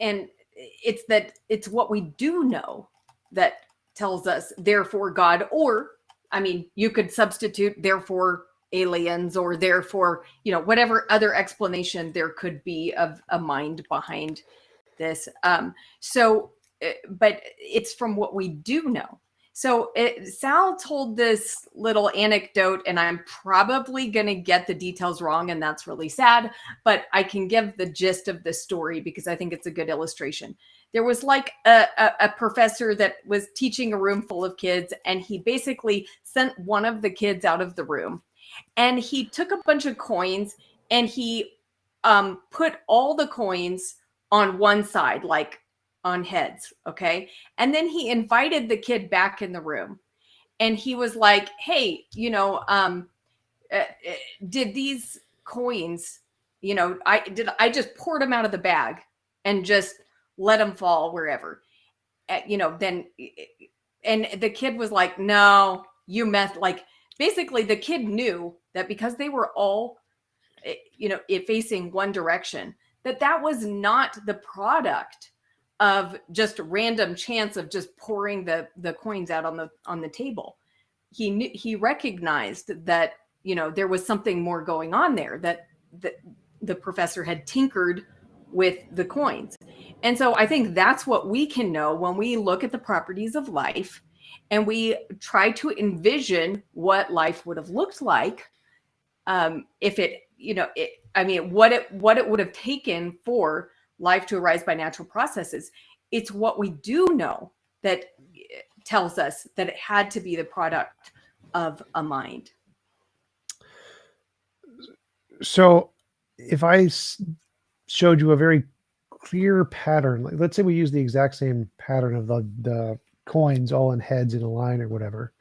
and it's what we do know that tells us, therefore God. Or, I mean, you could substitute, therefore aliens, or therefore, whatever other explanation there could be of a mind behind this. But it's from what we do know. So Sal told this little anecdote, and I'm probably going to get the details wrong, and that's really sad, but I can give the gist of the story because I think it's a good illustration. There was like a professor that was teaching a room full of kids, and he basically sent one of the kids out of the room, and he took a bunch of coins, and he put all the coins on one side, like on heads. Okay. And then he invited the kid back in the room, and he was like, hey, did these coins, I just poured them out of the bag and just let them fall wherever, then, and the kid was like, no, you messed, like, basically the kid knew that because they were all, facing one direction, that was not the product of just random chance of just pouring the coins out on the table. He recognized that, there was something more going on there, that the professor had tinkered with the coins. And so I think that's what we can know when we look at the properties of life and we try to envision what life would have looked like, if it, what it would have taken for life to arise by natural processes. It's what we do know that tells us that it had to be the product of a mind. So if I showed you a very clear pattern, like let's say we use the exact same pattern of the coins all in heads in a line or whatever,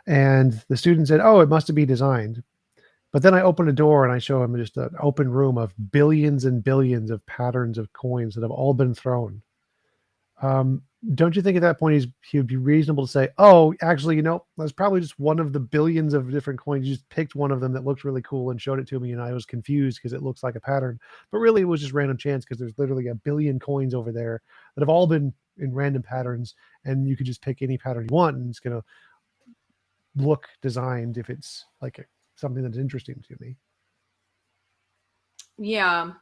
and the student said, oh, it must be designed. But then I open a door and I show him just an open room of billions and billions of patterns of coins that have all been thrown. Don't you think at that point he would be reasonable to say, oh, actually, that's probably just one of the billions of different coins. You just picked one of them that looked really cool and showed it to me, and I was confused because it looks like a pattern. But really, it was just random chance because there's literally a billion coins over there that have all been in random patterns, and you could just pick any pattern you want, and it's going to look designed if it's like something that's interesting to me. Yeah.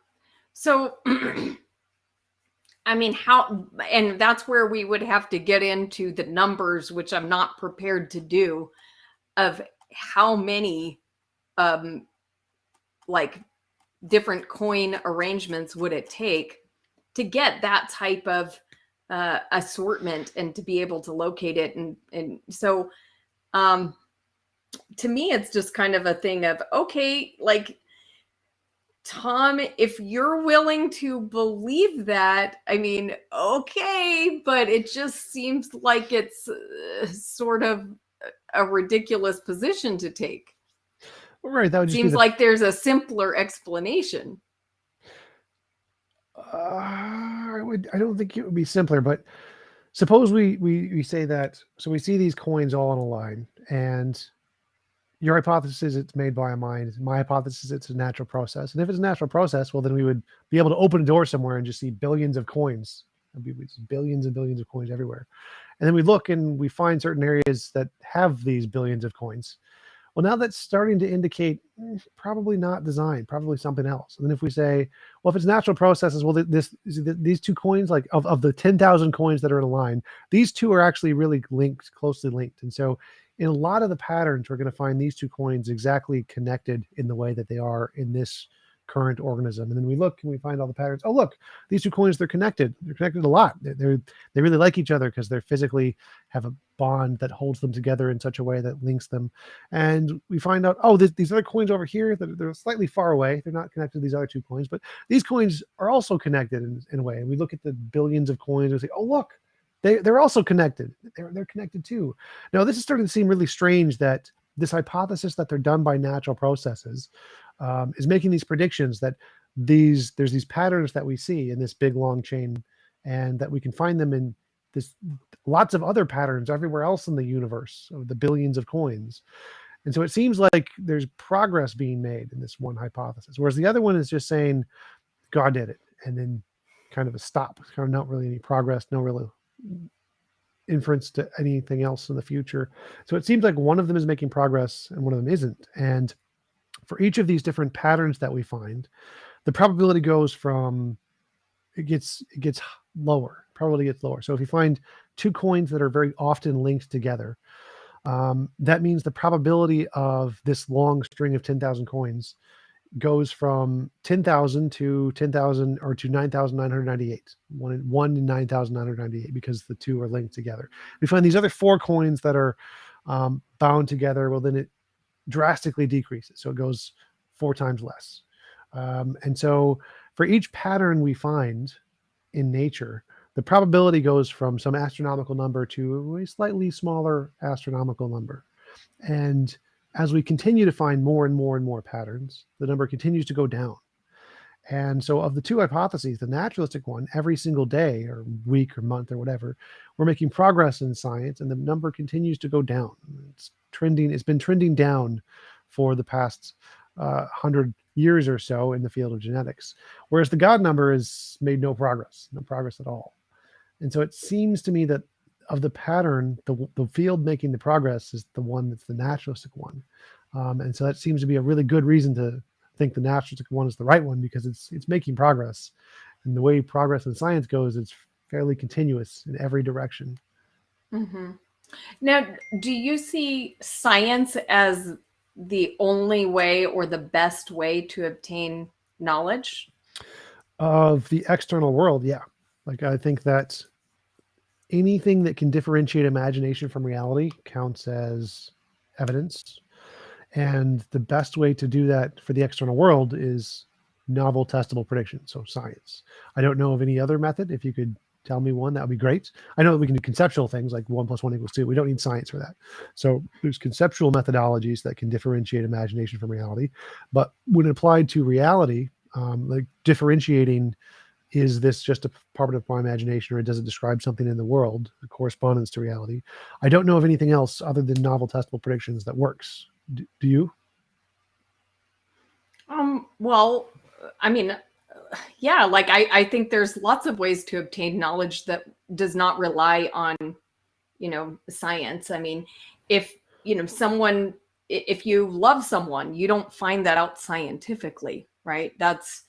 So, I mean, and that's where we would have to get into the numbers, which I'm not prepared to do, of how many, like, different coin arrangements would it take to get that type of assortment and to be able to locate it. And so, to me, it's just kind of a thing of, okay, like, Tom, if you're willing to believe that, I mean, okay, but it just seems like it's sort of a ridiculous position to take. Right. That would just Seems be like there's a simpler explanation. I don't think it would be simpler, but suppose we say that, so we see these coins all on a line, and your hypothesis it's made by a mind. My hypothesis it's a natural process. And if it's a natural process, well, then we would be able to open a door somewhere and just see billions of coins. There'd be billions and billions of coins everywhere. And then we look and we find certain areas that have these billions of coins. Well, now that's starting to indicate probably not design, probably something else. And then if we say, well, if it's natural processes, well, these two coins, like of the 10,000 coins that are in a line, these two are actually really linked, closely linked. And so in a lot of the patterns, we're going to find these two coins exactly connected in the way that they are in this current organism. And then we look and we find all the patterns. Oh, look, these two coins, they're connected. They're connected a lot. They really like each other because they're physically have a bond that holds them together in such a way that links them. And we find out, oh, these other coins over here, they're slightly far away. They're not connected to these other two coins, but these coins are also connected in a way. And we look at the billions of coins and say, oh, look, they're also connected. They're connected too. Now, this is starting to seem really strange that this hypothesis that they're done by natural processes is making these predictions that there's these patterns that we see in this big long chain, and that we can find them in this lots of other patterns everywhere else in the universe of the billions of coins. And so it seems like there's progress being made in this one hypothesis, whereas the other one is just saying God did it, and then kind of a stop, kind of not really any progress, no real inference to anything else in the future. So it seems like one of them is making progress and one of them isn't. And for each of these different patterns that we find, the probability goes from it gets lower. Probability gets lower. So if you find two coins that are very often linked together, that means the probability of this long string of 10,000 coins goes from 10,000 to 10,000 or to 9,998. One in 9,998 because the two are linked together. We find these other four coins that are bound together. Well, then it drastically decreases. So it goes 4 times less. And so for each pattern we find in nature, the probability goes from some astronomical number to a slightly smaller astronomical number. And as we continue to find more and more and more patterns, the number continues to go down. And so of the two hypotheses, the naturalistic one, every single day or week or month or whatever, we're making progress in science and the number continues to go down. It's been trending down for the past 100 years or so in the field of genetics, whereas the God number has made no progress at all. And so it seems to me that of the pattern, the field making the progress is the one that's the naturalistic one. And so that seems to be a really good reason to think the naturalistic one is the right one, because it's making progress. And the way progress in science goes, it's fairly continuous in every direction. Mm-hmm. Now, do you see science as the only way or the best way to obtain knowledge? Of the external world, yeah. Like, I think that anything that can differentiate imagination from reality counts as evidence. And the best way to do that for the external world is novel testable prediction, so science. I don't know of any other method. If you could tell me one, that would be great. I know that we can do conceptual things like 1 + 1 = 2. We don't need science for that. So there's conceptual methodologies that can differentiate imagination from reality. But when applied to reality, like differentiating, is this just a part of my imagination, or does it describe something in the world, a correspondence to reality? I don't know of anything else other than novel testable predictions that works. Do you? Well, I mean, yeah, like I think there's lots of ways to obtain knowledge that does not rely on, science. I mean, if you love someone, you don't find that out scientifically, right? That's,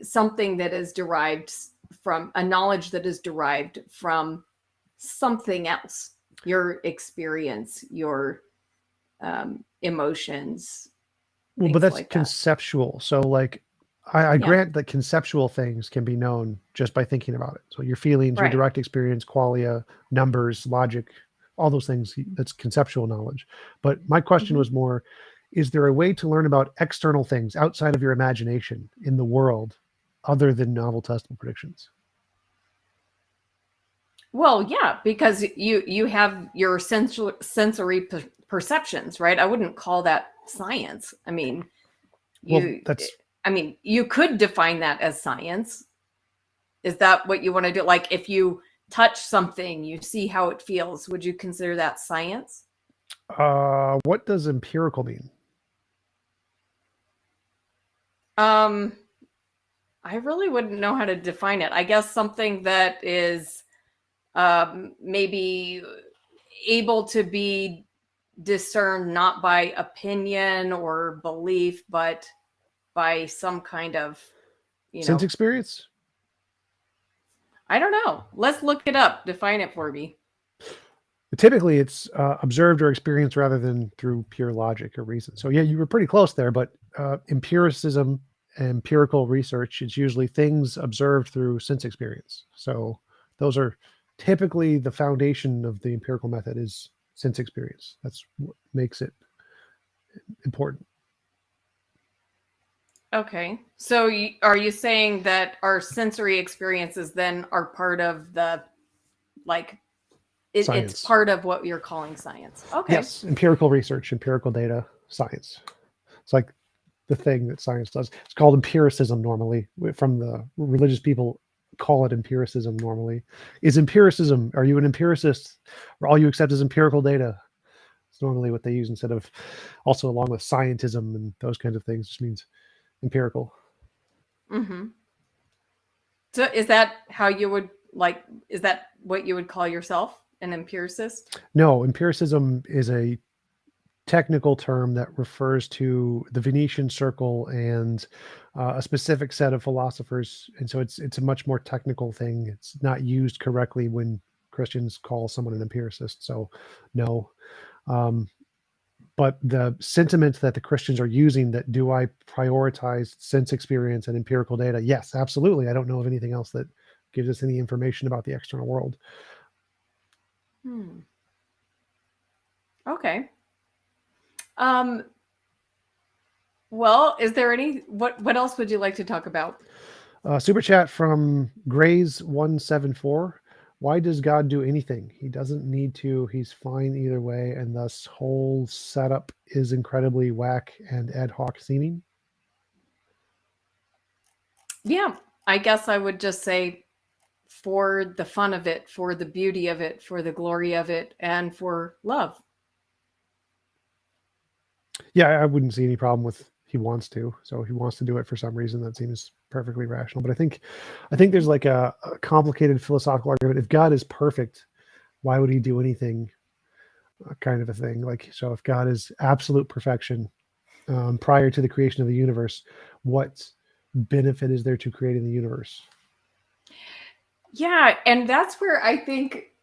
something that is derived from a knowledge that is derived from something else, your experience, your emotions. Well, but that's like conceptual. That. So like, I grant that conceptual things can be known just by thinking about it. So your feelings, your direct experience, qualia, numbers, logic, all those things, that's conceptual knowledge. But my question was more, Is there a way to learn about external things outside of your imagination in the world other than novel testable predictions? Well, yeah, because you have your sensory perceptions, right? I wouldn't call that science. I mean, Well, that's you could define that as science. Is that what you want to do? Like if you touch something, you see how it feels. Would you consider that science? what does empirical mean? Um, I really wouldn't know how to define it. I guess something that is maybe able to be discerned not by opinion or belief, but by some kind of, Sense experience? I don't know. Let's look it up. Define it for me. Typically, it's observed or experienced rather than through pure logic or reason. So yeah, you were pretty close there, but empiricism, empirical research, it's usually things observed through sense experience. So those are typically the foundation of the empirical method is sense experience. That's what makes it important. Okay. So are you saying that our sensory experiences then are part of the, like, it's part of what you're calling science? Okay. Yes, empirical research, empirical data, science. It's like the thing that science does. It's called empiricism normally. From the religious people call it empiricism normally. Is empiricism, are you an empiricist? Or all you accept is empirical data? It's normally what they use instead of, also along with scientism and those kinds of things, just means empirical. Mm-hmm. So is that how you would, like, is that what you would call yourself, an empiricist? No, empiricism is a technical term that refers to the Venetian circle and a specific set of philosophers, and so it's a much more technical thing. It's not used correctly when Christians call someone an empiricist. So, no. But the sentiment that the Christians are using, that do I prioritize sense experience and empirical data? Yes, absolutely. I don't know of anything else that gives us any information about the external world. Okay. Well, is there what else would you like to talk about? Super chat from Grays174. Why does God do anything? He doesn't need to. He's fine either way, and thus whole setup is incredibly whack and ad hoc seeming. Yeah, I guess I would just say for the fun of it, for the beauty of it, for the glory of it, and for love. Yeah, I wouldn't see any problem with he wants to. So he wants to do it for some reason that seems perfectly rational. But I think there's like a complicated philosophical argument. If God is perfect, why would he do anything? Kind of a thing. Like, so if God is absolute perfection prior to the creation of the universe, what benefit is there to creating the universe? Yeah, and that's where I think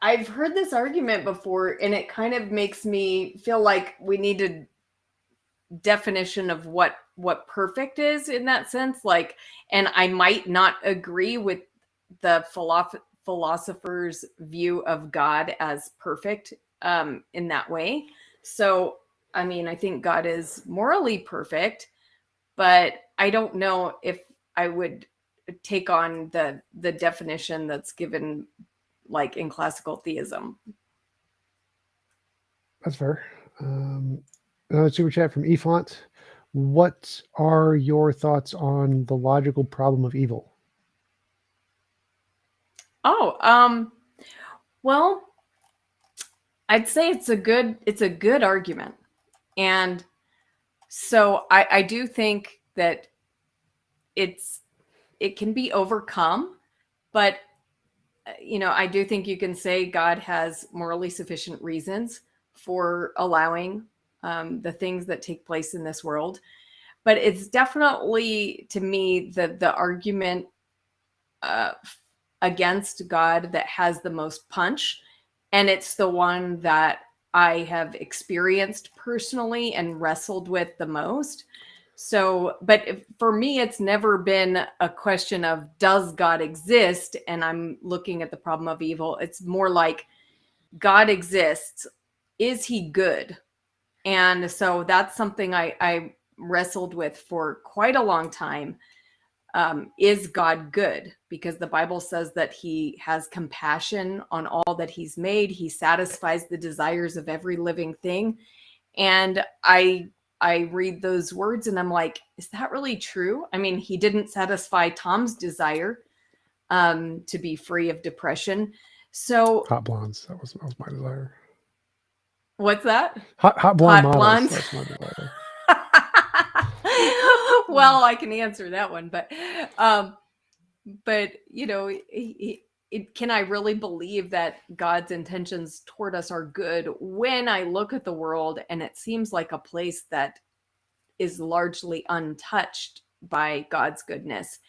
I've heard this argument before, and it kind of makes me feel like we need a definition of what perfect is in that sense. Like, and I might not agree with the philosopher's view of God as perfect in that way. So, I mean, I think God is morally perfect, but I don't know if I would take on the definition that's given, like, in classical theism. That's fair. Another super chat from Efont. What are your thoughts on the logical problem of evil? Oh, well, I'd say it's a good argument. And so I do think that it can be overcome, but I do think you can say God has morally sufficient reasons for allowing the things that take place in this world. But it's definitely, to me, the argument against God that has the most punch. And it's the one that I have experienced personally and wrestled with the most. So, but for me, it's never been a question of, does God exist? And I'm looking at the problem of evil. It's more like, God exists. Is he good? And so that's something I wrestled with for quite a long time. Is God good? Because the Bible says that he has compassion on all that he's made. He satisfies the desires of every living thing. And I read those words and I'm like, is that really true? I mean, he didn't satisfy Tom's desire to be free of depression. So Hot blondes. That was my desire. what's that? Hot blonde models. Blondes. That's my desire. Well, I can answer that one, but you know, can I really believe that God's intentions toward us are good when I look at the world and it seems like a place that is largely untouched by God's goodness?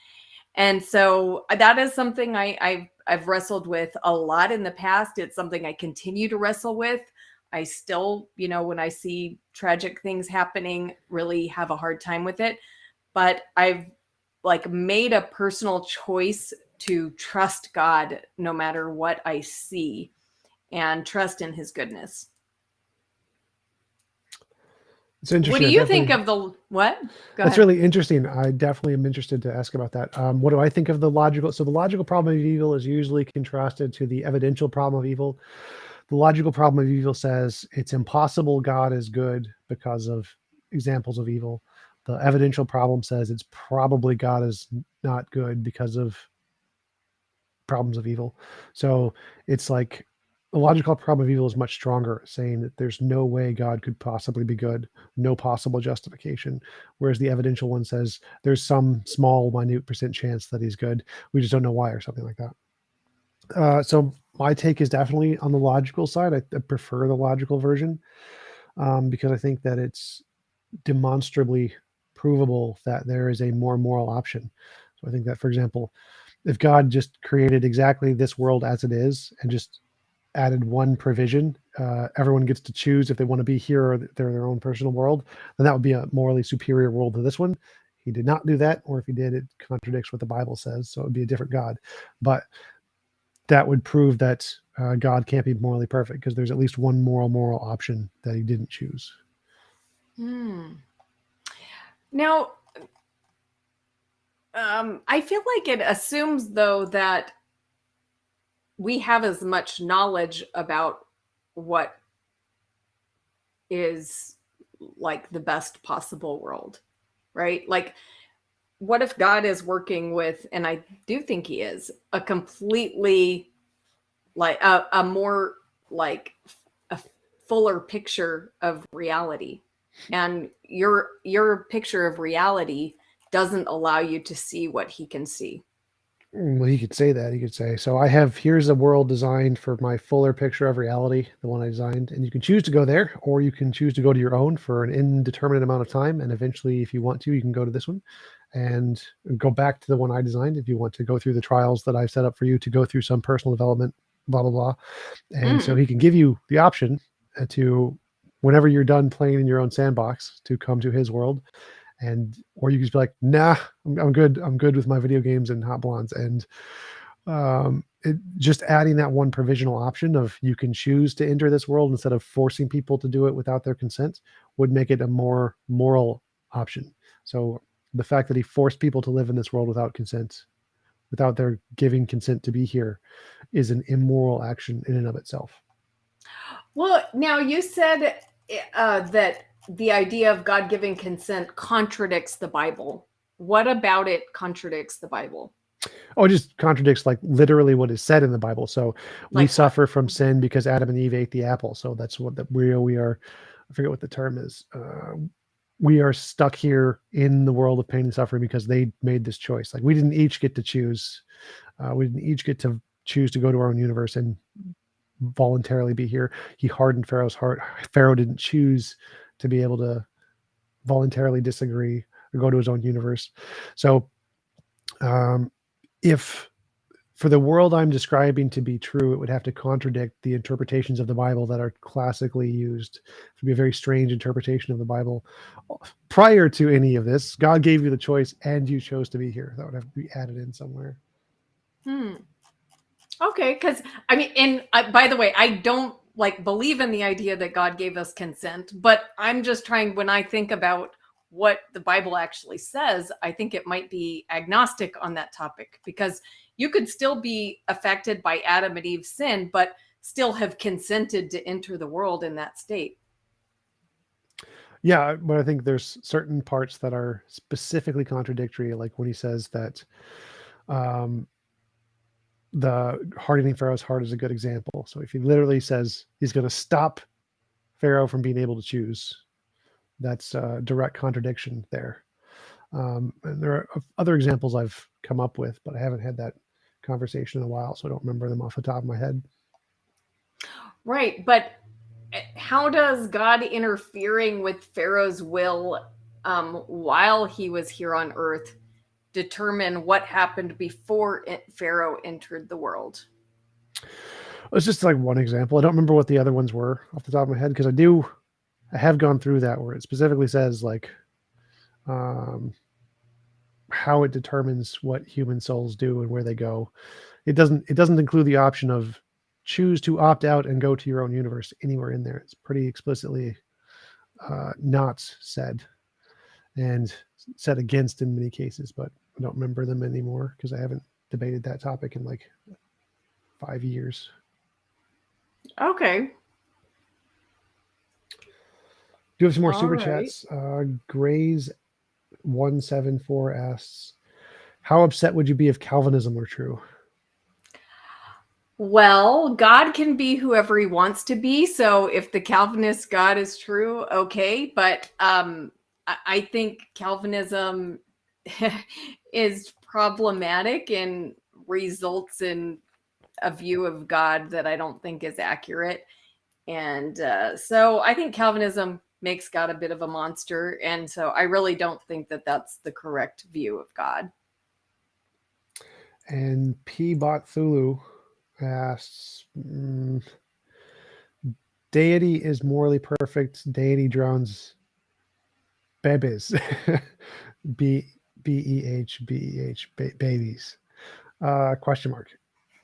And so that is something I've wrestled with a lot in the past. It's something I continue to wrestle with. I still, you know, when I see tragic things happening, really have a hard time with it. But I've like made a personal choice to trust God no matter what I see and trust in his goodness. It's interesting. What do you think of the what? That's really interesting. I definitely am interested to ask about that. What do I think of the logical? So the logical problem of evil is usually contrasted to the evidential problem of evil. The logical problem of evil says it's impossible God is good because of examples of evil. The evidential problem says it's probably God is not good because of problems of evil. So it's like the logical problem of evil is much stronger, saying that there's no way God could possibly be good, no possible justification. Whereas the evidential one says there's some small, minute percent chance that he's good. We just don't know why, or something like that. So my take is definitely on the logical side. I prefer the logical version because I think that it's demonstrably provable that there is a more moral option. So I think that, for example, if God just created exactly this world as it is and just added one provision, everyone gets to choose if they want to be here or they're their own personal world, then that would be a morally superior world to this one. He did not do that, or if he did, it contradicts what the Bible says, so it would be a different God. But that would prove that God can't be morally perfect because there's at least one moral option that he didn't choose. Now, I feel like it assumes, though, that we have as much knowledge about what is like the best possible world, right? Like, what if God is working with, and I do think he is, a completely like a more like a fuller picture of reality, and your picture of reality doesn't allow you to see what he can see. Well, he could say that. He could say, so here's a world designed for my fuller picture of reality, the one I designed, and you can choose to go there, or you can choose to go to your own for an indeterminate amount of time. And eventually, if you want to, you can go to this one and go back to the one I designed. If you want to go through the trials that I've set up for you to go through some personal development, blah, blah, blah. And so he can give you the option to, whenever you're done playing in your own sandbox, to come to his world. And or you can just be like, nah, I'm good. I'm good with my video games and hot blondes. And just adding that one provisional option of you can choose to enter this world instead of forcing people to do it without their consent would make it a more moral option. So the fact that he forced people to live in this world without consent, without their giving consent to be here, is an immoral action in and of itself. Well, now you said that the idea of God giving consent contradicts the Bible. What about it contradicts the Bible? Oh, it just contradicts like literally what is said in the Bible. So we suffer from sin because Adam and Eve ate the apple. So that's what we are. I forget what the term is. We are stuck here in the world of pain and suffering because they made this choice. Like we didn't each get to choose. We didn't each get to choose to go to our own universe and voluntarily be here. He hardened Pharaoh's heart. Pharaoh didn't choose to be able to voluntarily disagree or go to his own universe. So if for the world I'm describing to be true, it would have to contradict the interpretations of the Bible that are classically used. It would be a very strange interpretation of the Bible. Prior to any of this, God gave you the choice and you chose to be here. That would have to be added in somewhere. Okay, because I mean, and by the way, I don't like believe in the idea that God gave us consent, but I'm just trying, when I think about what the Bible actually says, I think it might be agnostic on that topic, because you could still be affected by Adam and Eve's sin, but still have consented to enter the world in that state. Yeah, but I think there's certain parts that are specifically contradictory, like when he says that um, the hardening Pharaoh's heart is a good example. So if he literally says he's going to stop Pharaoh from being able to choose, that's a direct contradiction there. And there are other examples I've come up with, but I haven't had that conversation in a while, so I don't remember them off the top of my head. Right. But how does God interfering with Pharaoh's will while he was here on earth determine what happened before Pharaoh entered the world? It's just like one example. I don't remember what the other ones were off the top of my head, because I have gone through that where it specifically says like how it determines what human souls do and where they go. It doesn't include the option of choose to opt out and go to your own universe anywhere in there. It's pretty explicitly not said, and said against in many cases, but I don't remember them anymore because I haven't debated that topic in like 5 years. Okay. Do you have some more All super right. chats? Grays 174 asks, how upset would you be if Calvinism were true? Well, God can be whoever he wants to be. So if the Calvinist God is true, okay. But I think Calvinism is problematic and results in a view of God that I don't think is accurate. And so I think Calvinism makes God a bit of a monster. And so I really don't think that that's the correct view of God. And P. Bot Thulu asks, deity is morally perfect. Deity drowns babies. B-E-H, babies. Question mark.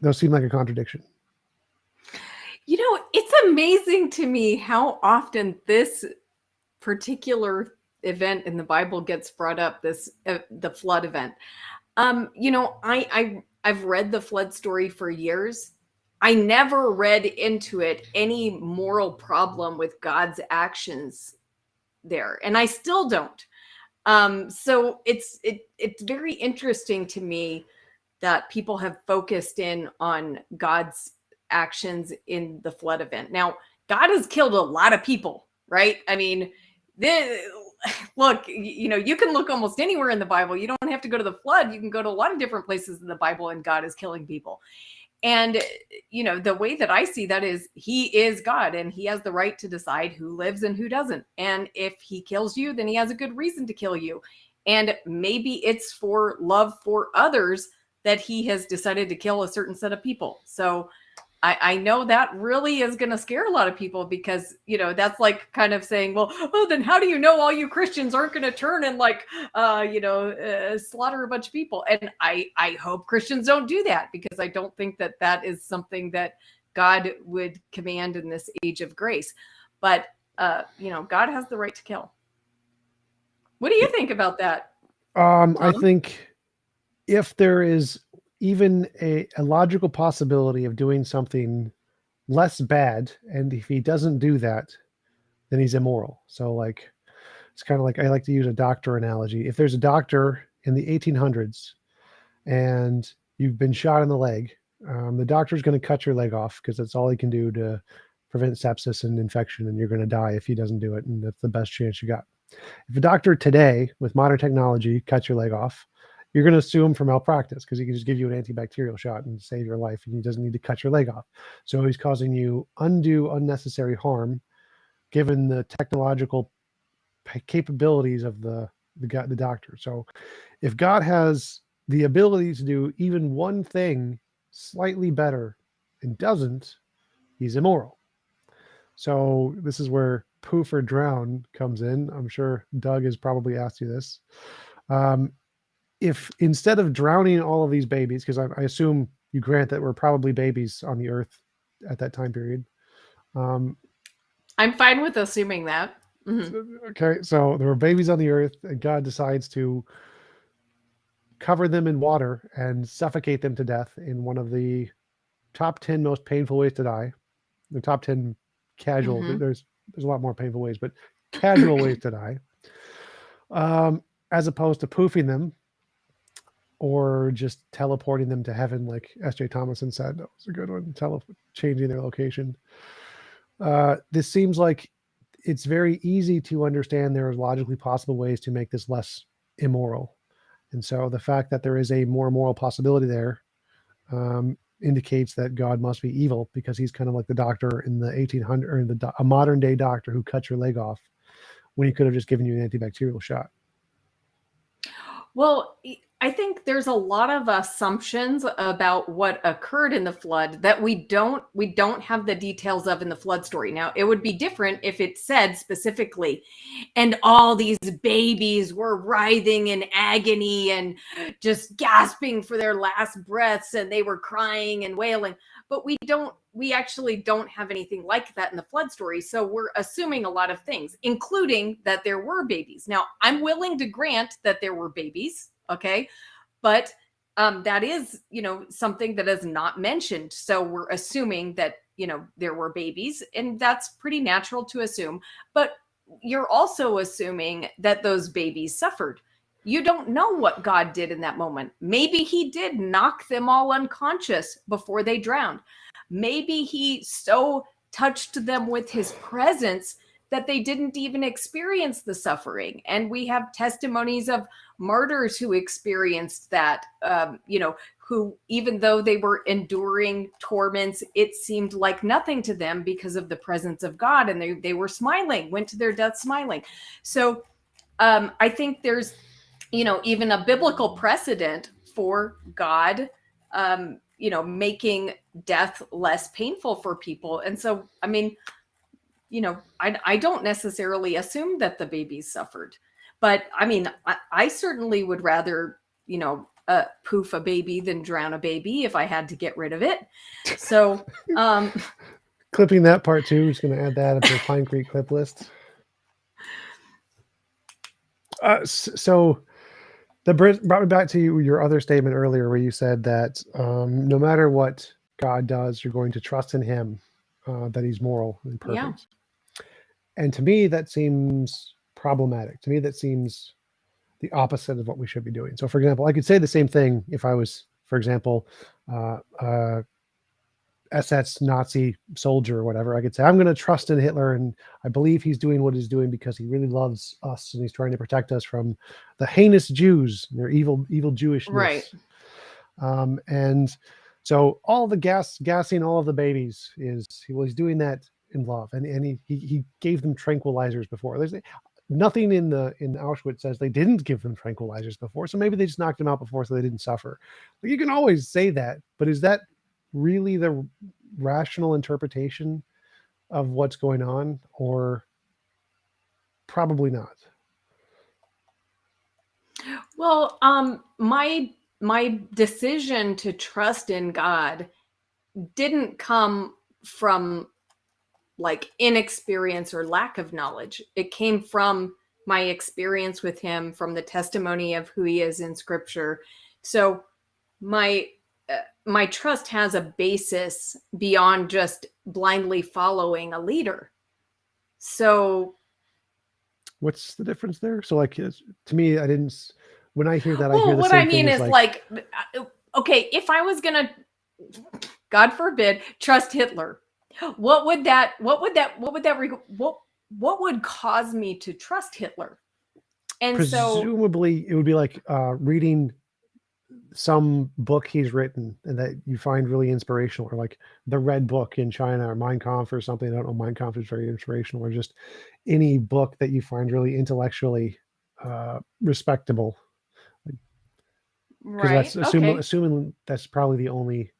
Those seem like a contradiction. You know, it's amazing to me how often this particular event in the Bible gets brought up, this the flood event. You know, I've read the flood story for years. I never read into it any moral problem with God's actions there, and I still don't. So it's very interesting to me that people have focused in on God's actions in the flood event. Now, God has killed a lot of people, right? I mean, look, you know, you can look almost anywhere in the Bible. You don't have to go to the flood. You can go to a lot of different places in the Bible, and God is killing people. And, you know, the way that I see that is he is God and he has the right to decide who lives and who doesn't. And if he kills you, then he has a good reason to kill you. And maybe it's for love for others that he has decided to kill a certain set of people. So I know that really is going to scare a lot of people, because, you know, that's like kind of saying, well, oh, then how do you know all you Christians aren't going to turn and like, slaughter a bunch of people? And I hope Christians don't do that, because I don't think that that is something that God would command in this age of grace. But, God has the right to kill. What do you think about that? I think if there is even a logical possibility of doing something less bad, and if he doesn't do that, then he's immoral. So like, it's kind of like, I like to use a doctor analogy. If there's a doctor in the 1800s and you've been shot in the leg, the doctor's going to cut your leg off because that's all he can do to prevent sepsis and infection, and you're going to die if he doesn't do it, and that's the best chance you got. If a doctor today with modern technology cuts your leg off, you're going to sue him for malpractice because he can just give you an antibacterial shot and save your life, and he doesn't need to cut your leg off. So he's causing you undue, unnecessary harm, given the technological capabilities of the doctor. So if God has the ability to do even one thing slightly better and doesn't, he's immoral. So this is where poof or drown comes in. I'm sure Doug has probably asked you this. If instead of drowning all of these babies, because I assume you grant that we're probably babies on the earth at that time period, I'm fine with assuming that. Okay, so there were babies on the earth, and God decides to cover them in water and suffocate them to death in one of the top 10 most painful ways to die. The top 10 casual, there's a lot more painful ways, but casual ways to die. As opposed to poofing them or just teleporting them to heaven, like S.J. Thomason said. That was a good one, changing their location. This seems like it's very easy to understand there are logically possible ways to make this less immoral. And so the fact that there is a more moral possibility there indicates that God must be evil, because he's kind of like the doctor in the 1800s, or a modern day doctor who cuts your leg off when he could have just given you an antibacterial shot. Well, I think there's a lot of assumptions about what occurred in the flood that we don't have the details of in the flood story. Now, it would be different if it said specifically, and all these babies were writhing in agony and just gasping for their last breaths, and they were crying and wailing. But we actually don't have anything like that in the flood story. So we're assuming a lot of things, including that there were babies. Now, I'm willing to grant that there were babies, okay? But that is, something that is not mentioned. So we're assuming that, there were babies, and that's pretty natural to assume. But you're also assuming that those babies suffered. You don't know what God did in that moment. Maybe he did knock them all unconscious before they drowned. Maybe he so touched them with his presence that they didn't even experience the suffering. And we have testimonies of martyrs who experienced that, who, even though they were enduring torments, it seemed like nothing to them because of the presence of God. And they were smiling, went to their death smiling. So I think there's, even a biblical precedent for God, making death less painful for people. And so, I mean, I don't necessarily assume that the babies suffered, but I mean, I certainly would rather, poof a baby than drown a baby if I had to get rid of it. So, clipping that part too. Just going to add that to the Pine Creek clip list. So that brought me back to your other statement earlier, where you said that no matter what God does, you're going to trust in him, that he's moral and perfect. Yeah. And to me, that seems problematic. To me, that seems the opposite of what we should be doing. So, for example, I could say the same thing if I was, for example, SS Nazi soldier or whatever. I could say, I'm going to trust in Hitler, and I believe he's doing what he's doing because he really loves us and he's trying to protect us from the heinous Jews and their evil Jewishness. Right. And so all the gassing all of the babies he's doing that in love, and he gave them tranquilizers before. There's nothing in Auschwitz says they didn't give them tranquilizers before, so maybe they just knocked them out before so they didn't suffer. But you can always say that, but is that really the rational interpretation of what's going on? Or probably not. Well, my decision to trust in God didn't come from like inexperience or lack of knowledge. It came from my experience with him, from the testimony of who he is in scripture. So my trust has a basis beyond just blindly following a leader. So what's the difference there? So like, to me, when I hear that, well, I hear the what same I mean thing is like, okay, if I was going to, God forbid, trust Hitler, what would cause me to trust Hitler? And presumably it would be like reading some book he's written and that you find really inspirational, or like the Red Book in China, or Mein Kampf or something. I don't know, Mein Kampf is very inspirational, or just any book that you find really intellectually respectable. Right. That's assuming that's probably the only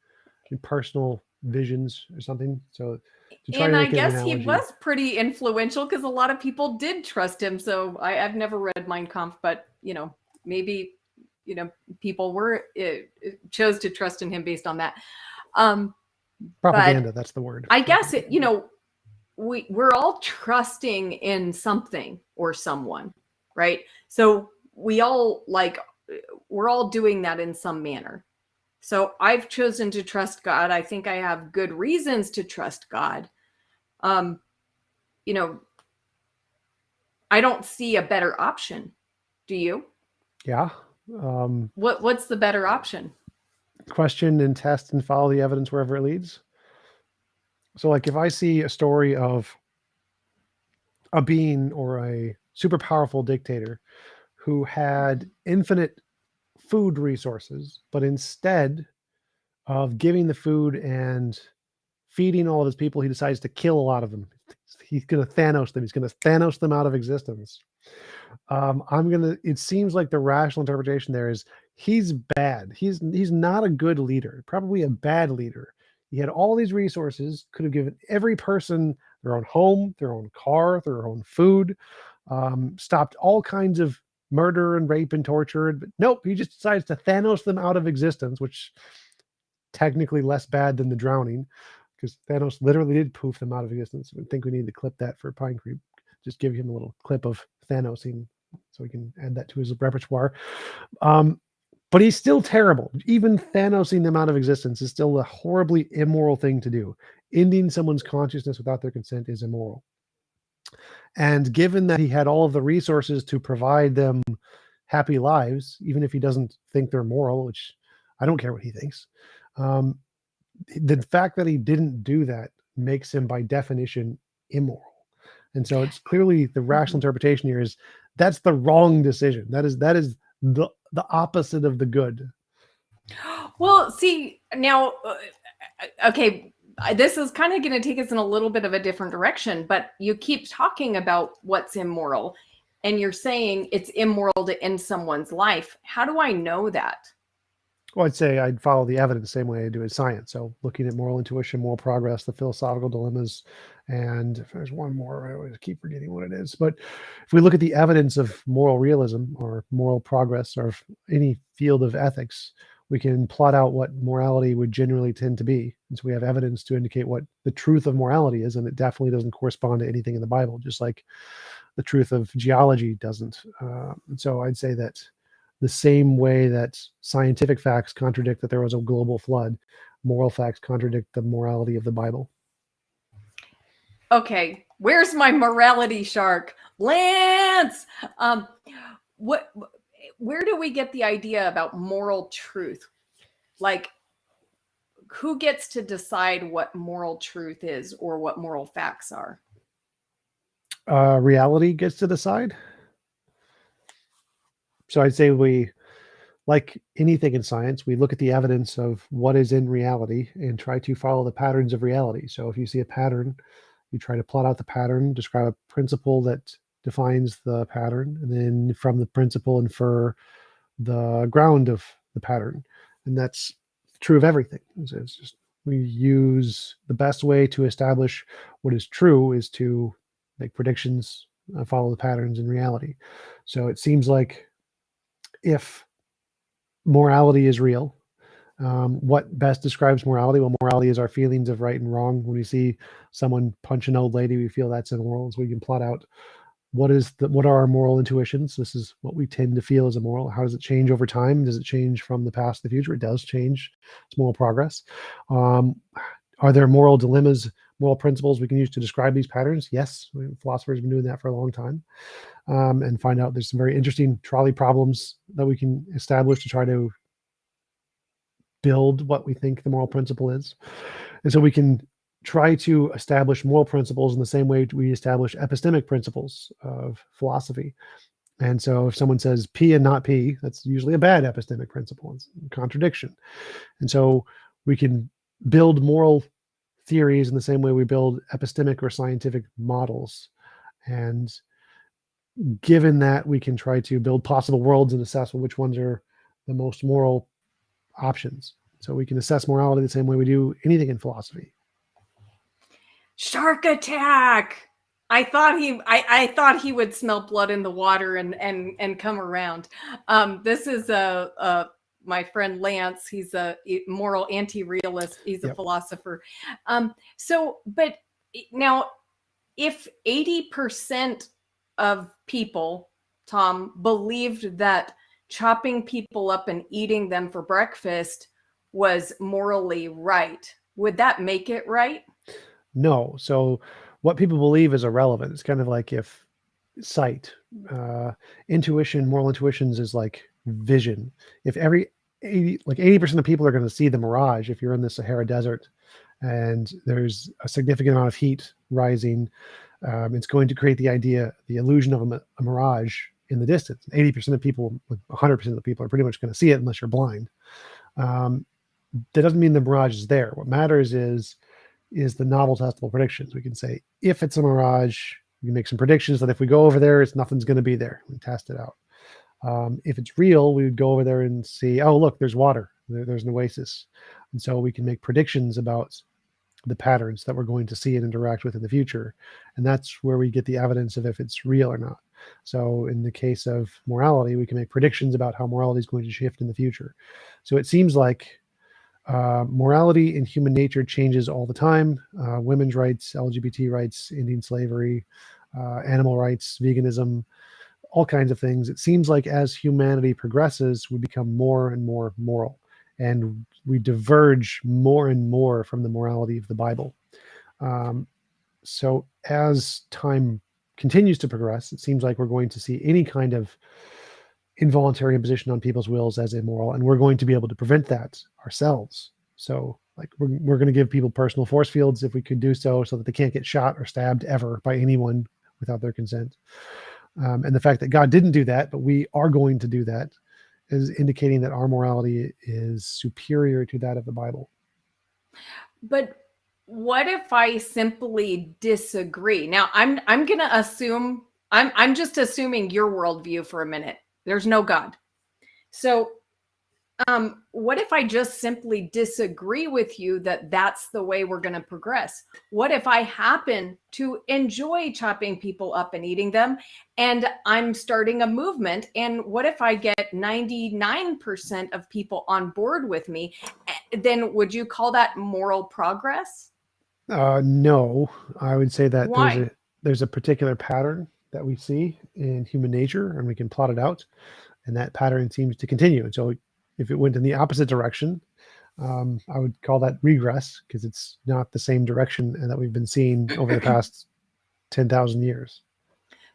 personal visions or something. So to try and to I make guess an analogy, he was pretty influential because a lot of people did trust him. So I've never read Mein Kampf, but maybe people chose to trust in him based on that. Propaganda, that's the word. I guess we're all trusting in something or someone, right? So we're all doing that in some manner. So I've chosen to trust God. I think I have good reasons to trust God. You know, I don't see a better option. Do you? Yeah. What's the better option? Question and test and follow the evidence wherever it leads. So, like, if I see a story of a being or a super powerful dictator who had infinite food resources, but instead of giving the food and feeding all of his people, he decides to kill a lot of them. He's going to Thanos them. He's going to Thanos them out of existence. It seems like the rational interpretation there is he's bad. He's not a good leader, probably a bad leader. He had all these resources, could have given every person their own home, their own car, their own food, stopped all kinds of murder and rape and torture. But nope, he just decides to Thanos them out of existence, which technically less bad than the drowning, because Thanos literally did poof them out of existence. I think we need to clip that for Pine Creek. Just give him a little clip of Thanosing so we can add that to his repertoire. But he's still terrible. Even Thanosing them out of existence is still a horribly immoral thing to do. Ending someone's consciousness without their consent is immoral. And given that he had all of the resources to provide them happy lives, even if he doesn't think they're moral, which I don't care what he thinks, the fact that he didn't do that makes him by definition immoral. And so it's clearly the rational interpretation here is that's the wrong decision. That is the opposite of the good. Well, see, now, okay, this is kind of going to take us in a little bit of a different direction, but you keep talking about what's immoral, and you're saying it's immoral to end someone's life. How do I know that? Well, I'd say I'd follow the evidence the same way I do in science. So looking at moral intuition, moral progress, the philosophical dilemmas, and if there's one more, I always keep forgetting what it is. But if we look at the evidence of moral realism or moral progress or any field of ethics, we can plot out what morality would generally tend to be. And so we have evidence to indicate what the truth of morality is, and it definitely doesn't correspond to anything in the Bible, just like the truth of geology doesn't. And so I'd say that the same way that scientific facts contradict that there was a global flood, moral facts contradict the morality of the Bible. Okay, where's my morality shark? Lance! Where do we get the idea about moral truth? Like, who gets to decide what moral truth is or what moral facts are? Reality gets to decide. So I'd say we, like anything in science, we look at the evidence of what is in reality and try to follow the patterns of reality. So if you see a pattern, you try to plot out the pattern, describe a principle that defines the pattern, and then from the principle infer the ground of the pattern. And that's true of everything. It's just we use the best way to establish what is true is to make predictions, follow the patterns in reality. So it seems like if morality is real, what best describes morality? Well, morality is our feelings of right and wrong. When we see someone punch an old lady, we feel that's immoral. So we can plot out what are our moral intuitions. This is what we tend to feel as immoral. How does it change over time? Does it change from the past to the future? It does change. It's moral progress. Are there moral dilemmas, moral principles we can use to describe these patterns? Yes, philosophers have been doing that for a long time, and find out there's some very interesting trolley problems that we can establish to try to build what we think the moral principle is. And so we can try to establish moral principles in the same way we establish epistemic principles of philosophy. And so if someone says P and not P, that's usually a bad epistemic principle. It's a contradiction. And so we can build moral theories in the same way we build epistemic or scientific models. And given that, we can try to build possible worlds and assess which ones are the most moral options. So we can assess morality the same way we do anything in philosophy. Shark attack! I thought he would smell blood in the water and come around. This is my friend Lance. He's a moral anti-realist. He's a philosopher. But now if 80% of people, Tom, believed that chopping people up and eating them for breakfast was morally right, would that make it right? No. So what people believe is irrelevant. It's kind of like if sight, intuition, moral intuitions is like vision. If 80% of people are going to see the mirage, if you're in the Sahara Desert and there's a significant amount of heat rising, it's going to create the illusion of a mirage in the distance. 80% of people, 100% of the people are pretty much going to see it unless you're blind. That doesn't mean the mirage is there. What matters is the novel testable predictions. We can say, if it's a mirage, we can make some predictions that if we go over there, nothing's going to be there. We test it out. If it's real, we would go over there and see, oh, look, there's water. There's an oasis. And so we can make predictions about the patterns that we're going to see and interact with in the future. And that's where we get the evidence of if it's real or not. So in the case of morality, we can make predictions about how morality is going to shift in the future. So it seems like morality in human nature changes all the time. Women's rights, LGBT rights, Indian slavery, animal rights, veganism, all kinds of things. It seems like as humanity progresses, we become more and more moral, and we diverge more and more from the morality of the Bible. So as time continues to progress, it seems like we're going to see any kind of involuntary imposition on people's wills as immoral, and we're going to be able to prevent that ourselves. So like we're going to give people personal force fields if we could do so that they can't get shot or stabbed ever by anyone without their consent. And the fact that God didn't do that, but we are going to do that, is indicating that our morality is superior to that of the Bible. But what if I simply disagree? Now I'm going to assume I'm just assuming your worldview for a minute. There's no God. So what if I just simply disagree with you that that's the way we're going to progress? What if I happen to enjoy chopping people up and eating them, and I'm starting a movement? And what if I get 99% of people on board with me? Then would you call that moral progress? No, I would say that Why? there's a particular pattern that we see in human nature, and we can plot it out, and that pattern seems to continue. And so if it went in the opposite direction, I would call that regress, because it's not the same direction and that we've been seeing over the past 10,000 years.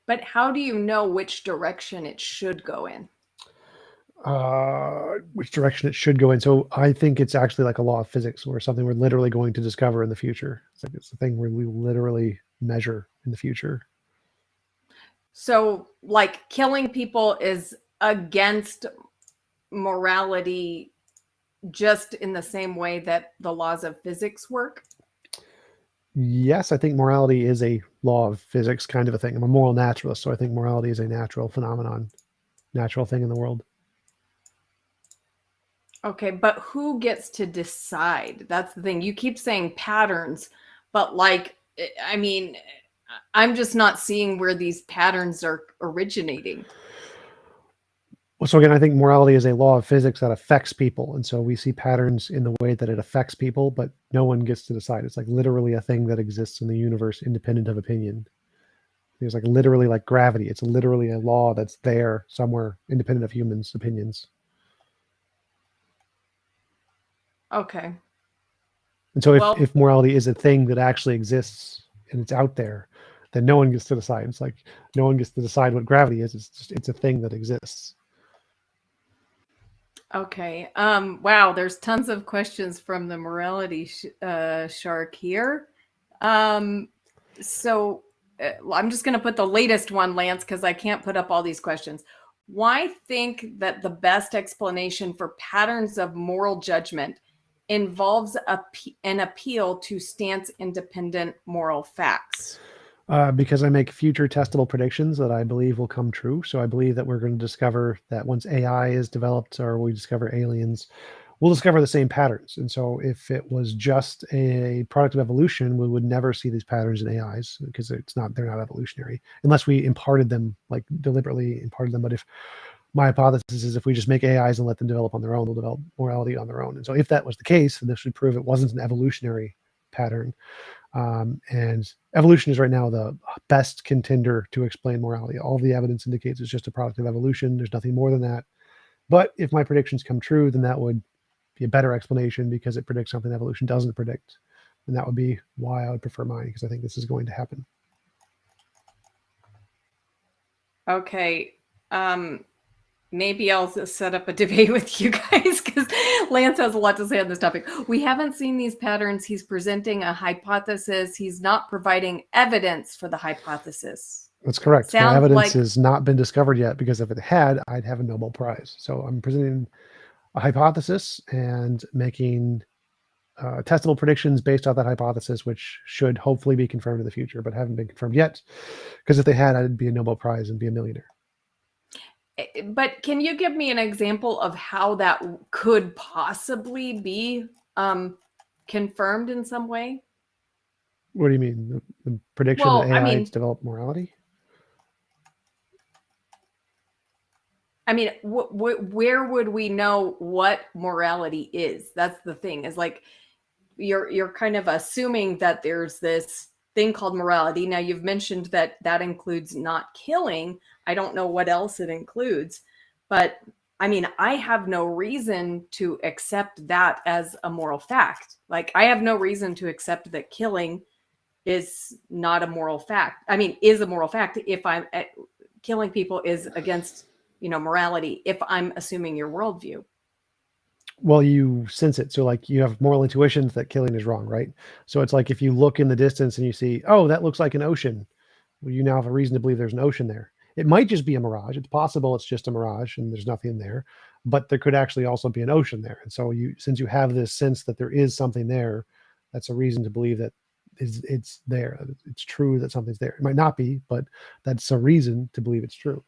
But how do you know which direction it should go in? Which direction it should go in. So I think it's actually like a law of physics, or something we're literally going to discover in the future. It's like it's the thing where we literally measure in the future. So like killing people is against morality just in the same way that the laws of physics work? Yes, I think morality is a law of physics kind of a thing. I'm a moral naturalist, so I think morality is a natural phenomenon, natural thing in the world. Okay, but who gets to decide? That's the thing. You keep saying patterns, but like, I mean, I'm just not seeing where these patterns are originating. Well, so again, I think morality is a law of physics that affects people. And so we see patterns in the way that it affects people, but no one gets to decide. It's like literally a thing that exists in the universe independent of opinion. It's like literally like gravity. It's literally a law that's there somewhere independent of humans' opinions. Okay. And so if morality is a thing that actually exists and it's out there, then no one gets to decide. It's like no one gets to decide what gravity is. It's a thing that exists. Okay. Wow, there's tons of questions from the morality shark here. So I'm just going to put the latest one, Lance, because I can't put up all these questions. Why think that the best explanation for patterns of moral judgment involves an appeal to stance-independent moral facts? Because I make future testable predictions that I believe will come true. So I believe that we're going to discover that once AI is developed, or we discover aliens, we'll discover the same patterns. And so if it was just a product of evolution, we would never see these patterns in AIs, because they're not evolutionary unless we imparted them, like deliberately imparted them. But if my hypothesis is if we just make AIs and let them develop on their own, they'll develop morality on their own. And so if that was the case, then this would prove it wasn't an evolutionary pattern. And evolution is right now the best contender to explain morality. All the evidence indicates it's just a product of evolution. There's nothing more than that. But if my predictions come true, then that would be a better explanation because it predicts something evolution doesn't predict. And that would be why I would prefer mine, because I think this is going to happen. Okay. Maybe I'll set up a debate with you guys because Lance has a lot to say on this topic. We haven't seen these patterns. He's presenting a hypothesis. He's not providing evidence for the hypothesis. That's correct. The Sounds evidence like- has not been discovered yet, because if it had, I'd have a Nobel Prize. So I'm presenting a hypothesis and making testable predictions based off that hypothesis, which should hopefully be confirmed in the future, but haven't been confirmed yet. Because if they had, I'd be a Nobel Prize and be a millionaire. But can you give me an example of how that could possibly be confirmed in some way? What do you mean? The prediction that AI develop morality? I mean, where would we know what morality is? That's the thing, is like you're kind of assuming that there's this thing called morality. Now, you've mentioned that includes not killing. I don't know what else it includes, but I mean, I have no reason to accept that as a moral fact. Like, I have no reason to accept that killing is not a moral fact. I mean, is a moral fact if I'm killing people is against, morality, if I'm assuming your worldview. Well, you sense it. So like you have moral intuitions that killing is wrong, right? So it's like if you look in the distance and you see, oh, that looks like an ocean. Well, you now have a reason to believe there's an ocean there. It might just be a mirage. It's possible it's just a mirage and there's nothing there, but there could actually also be an ocean there. And so since you have this sense that there is something there, that's a reason to believe that it's there. It's true that something's there. It might not be, but that's a reason to believe it's true.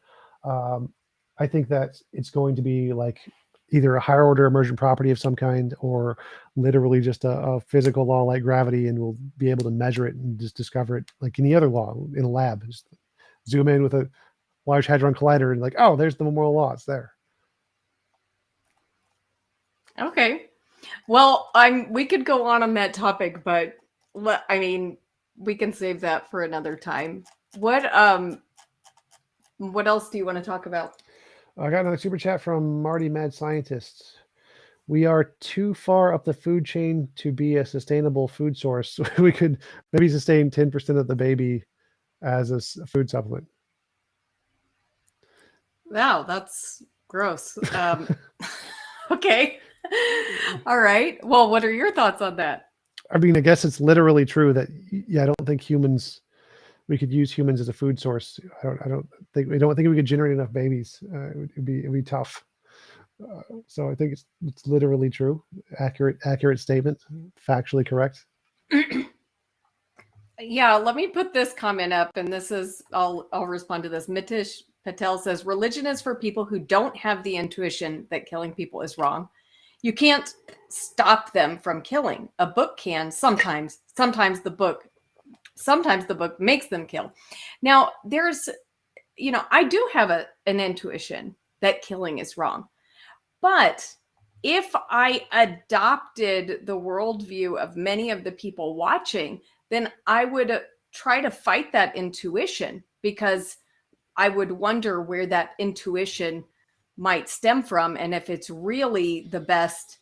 I think that it's going to be like either a higher order emergent property of some kind, or literally just a physical law like gravity, and we'll be able to measure it and just discover it like any other law in a lab. Just zoom in with a Large Hadron Collider and like, oh, there's the moral law. It's there. Okay. Well, we could go on that topic, but I mean, we can save that for another time. What else do you want to talk about? I got another super chat from Marty Mad Scientist. We are too far up the food chain to be a sustainable food source. We could maybe sustain 10% of the baby as a food supplement. Wow, that's gross. Okay. All right. Well, what are your thoughts on that? I mean, I guess it's literally true that, I don't think we could use humans as a food source. I don't think we could generate enough babies. It'd be tough. So I think it's literally true. Accurate statement, factually correct. Yeah, let me put this comment up, and this is I'll respond to this. Mitish Patel says religion is for people who don't have the intuition that killing people is wrong. You can't stop them from killing. A book can sometimes. Sometimes the book makes them kill. Now, there's, I do have an intuition that killing is wrong. But if I adopted the worldview of many of the people watching, then I would try to fight that intuition, because I would wonder where that intuition might stem from, and if it's really the best,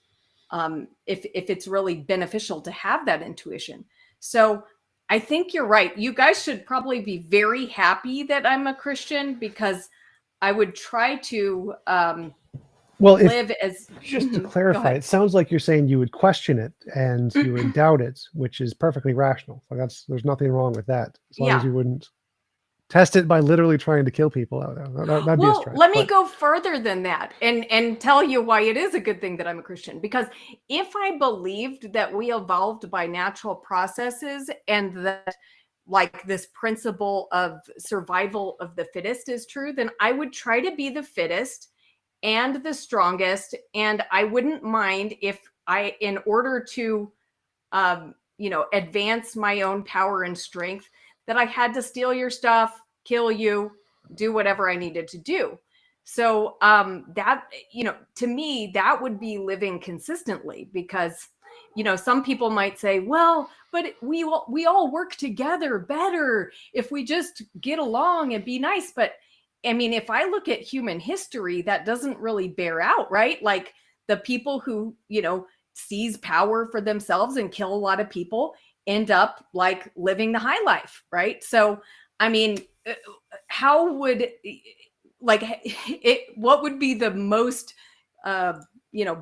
if it's really beneficial to have that intuition. So I think you're right. You guys should probably be very happy that I'm a Christian, because I would try to live as... Just to clarify, it sounds like you're saying you would question it and you would doubt it, which is perfectly rational. So there's nothing wrong with that, as long as you wouldn't test it by literally trying to kill people. That'd be a stretch. Let me go further than that and tell you why it is a good thing that I'm a Christian. Because if I believed that we evolved by natural processes and that like this principle of survival of the fittest is true, then I would try to be the fittest and the strongest. And I wouldn't mind if in order to, advance my own power and strength, that I had to steal your stuff, kill you, do whatever I needed to do. So that, to me, that would be living consistently, because some people might say, well, but we all work together better if we just get along and be nice. But I mean, if I look at human history, that doesn't really bear out, right? Like the people who, seize power for themselves and kill a lot of people end up like living the high life, right? So, I mean, how would what would be the most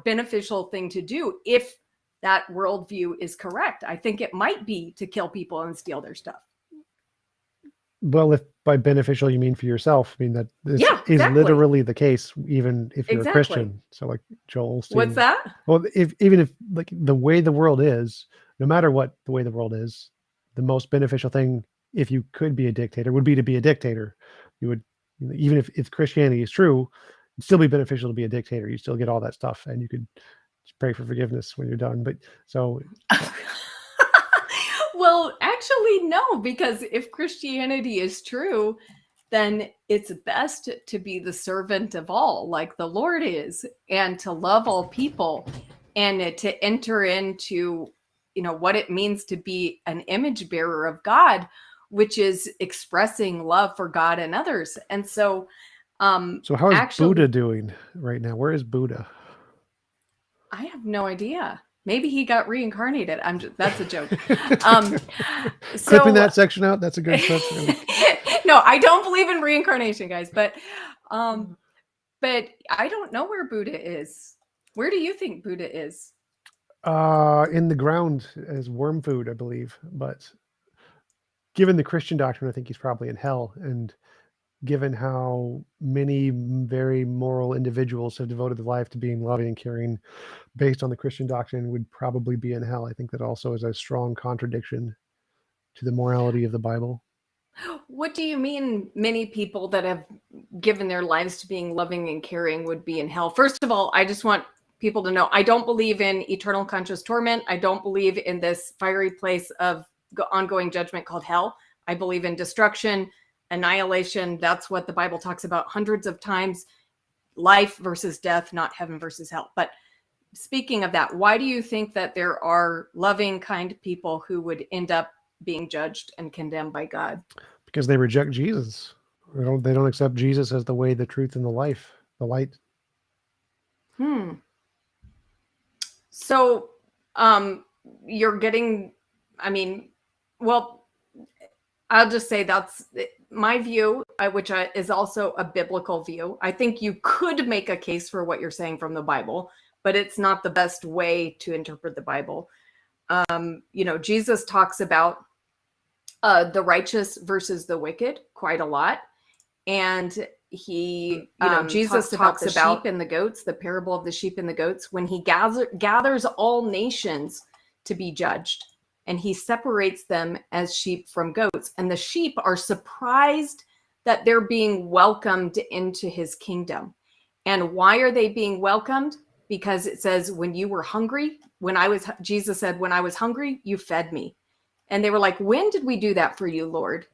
beneficial thing to do if that worldview is correct? I think it might be to kill people and steal their stuff. Well, if by beneficial you mean for yourself, I mean that this is exactly. literally the case, even if you're a Christian. So like Joel Osteen. What's that? Well, even if like the way the world is, no matter what the way the world is, the most beneficial thing, if you could be a dictator, would be to be a dictator. You would, even if Christianity is true, it'd still be beneficial to be a dictator. You still get all that stuff, and you could pray for forgiveness when you're done. But so. Well, actually, no, because if Christianity is true, then it's best to be the servant of all, like the Lord is, and to love all people, and to enter into, what it means to be an image bearer of God, which is expressing love for God and others. And so, so how is Buddha doing right now? Where is Buddha? I have no idea. Maybe he got reincarnated. That's a joke. Clipping that section out. That's a good section. No, I don't believe in reincarnation, guys. But I don't know where Buddha is. Where do you think Buddha is? In the ground as worm food, I believe. But given the Christian doctrine, I think he's probably in hell. And given how many very moral individuals have devoted their life to being loving and caring based on the Christian doctrine, would probably be in hell. I think that also is a strong contradiction to the morality of the Bible. What do you mean many people that have given their lives to being loving and caring would be in hell? First of all, I just want people to know, I don't believe in eternal conscious torment. I don't believe in this fiery place of ongoing judgment called hell. I believe in destruction, annihilation. That's what the Bible talks about hundreds of times. Life versus death, not heaven versus hell. But speaking of that, why do you think that there are loving, kind people who would end up being judged and condemned by God? Because they reject Jesus. They don't accept Jesus as the way, the truth, and the life, the light. So you're getting, I'll just say that's my view, which is also a biblical view. I think you could make a case for what you're saying from the Bible, but it's not the best way to interpret the Bible. Jesus talks about the righteous versus the wicked quite a lot. And he, Jesus talks about sheep and the goats, the parable of the sheep and the goats, when he gathers all nations to be judged. And he separates them as sheep from goats. And the sheep are surprised that they're being welcomed into his kingdom. And why are they being welcomed? Because it says, when you were hungry, Jesus said, when I was hungry, you fed me. And they were like, when did we do that for you, Lord?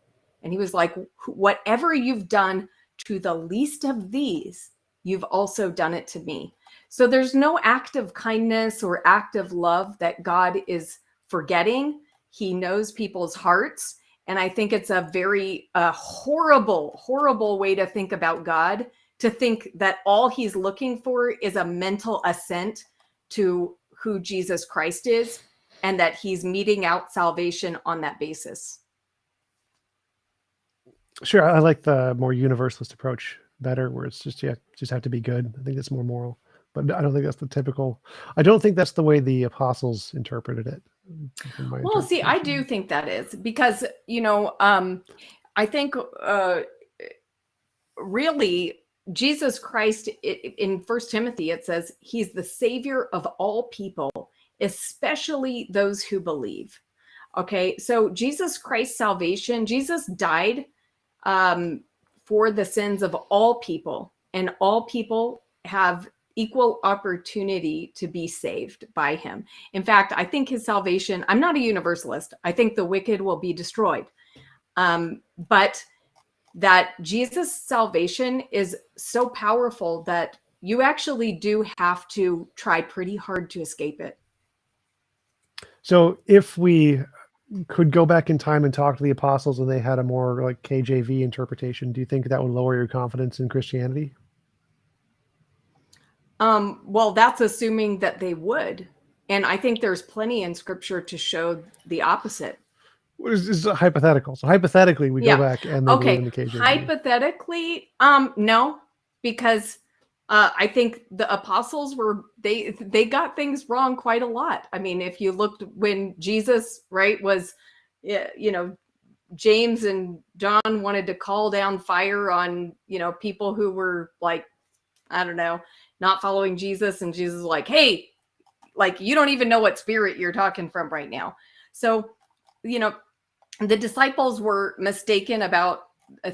And he was like, whatever you've done to the least of these, you've also done it to me. So there's no act of kindness or act of love that God is forgetting. He knows people's hearts. And I think it's a very horrible, horrible way to think about God, to think that all he's looking for is a mental assent to who Jesus Christ is, and that he's meting out salvation on that basis. Sure. I like the more universalist approach better, where it's just have to be good. I think it's more moral, but I don't think that's the typical. I don't think that's the way the apostles interpreted it. Well, see, I do think that is, because, I think really Jesus Christ, in 1 Timothy, it says he's the savior of all people, especially those who believe. Okay, so Jesus Christ's salvation, Jesus died for the sins of all people, and all people have equal opportunity to be saved by him. In fact, I think his salvation, I'm not a universalist. I think the wicked will be destroyed. But that Jesus' salvation is so powerful that you actually do have to try pretty hard to escape it. So if we could go back in time and talk to the apostles and they had a more like KJV interpretation, do you think that would lower your confidence in Christianity? Well, that's assuming that they would. And I think there's plenty in scripture to show the opposite. This is hypothetical. So hypothetically, we go back and they believe in Okay. the KJV. Hypothetically, no, because I think the apostles they got things wrong quite a lot. I mean, if you looked when Jesus, right, was, James and John wanted to call down fire on, people who were like, I don't know, not following Jesus. And Jesus was like, hey, like, you don't even know what spirit you're talking from right now. So, the disciples were mistaken about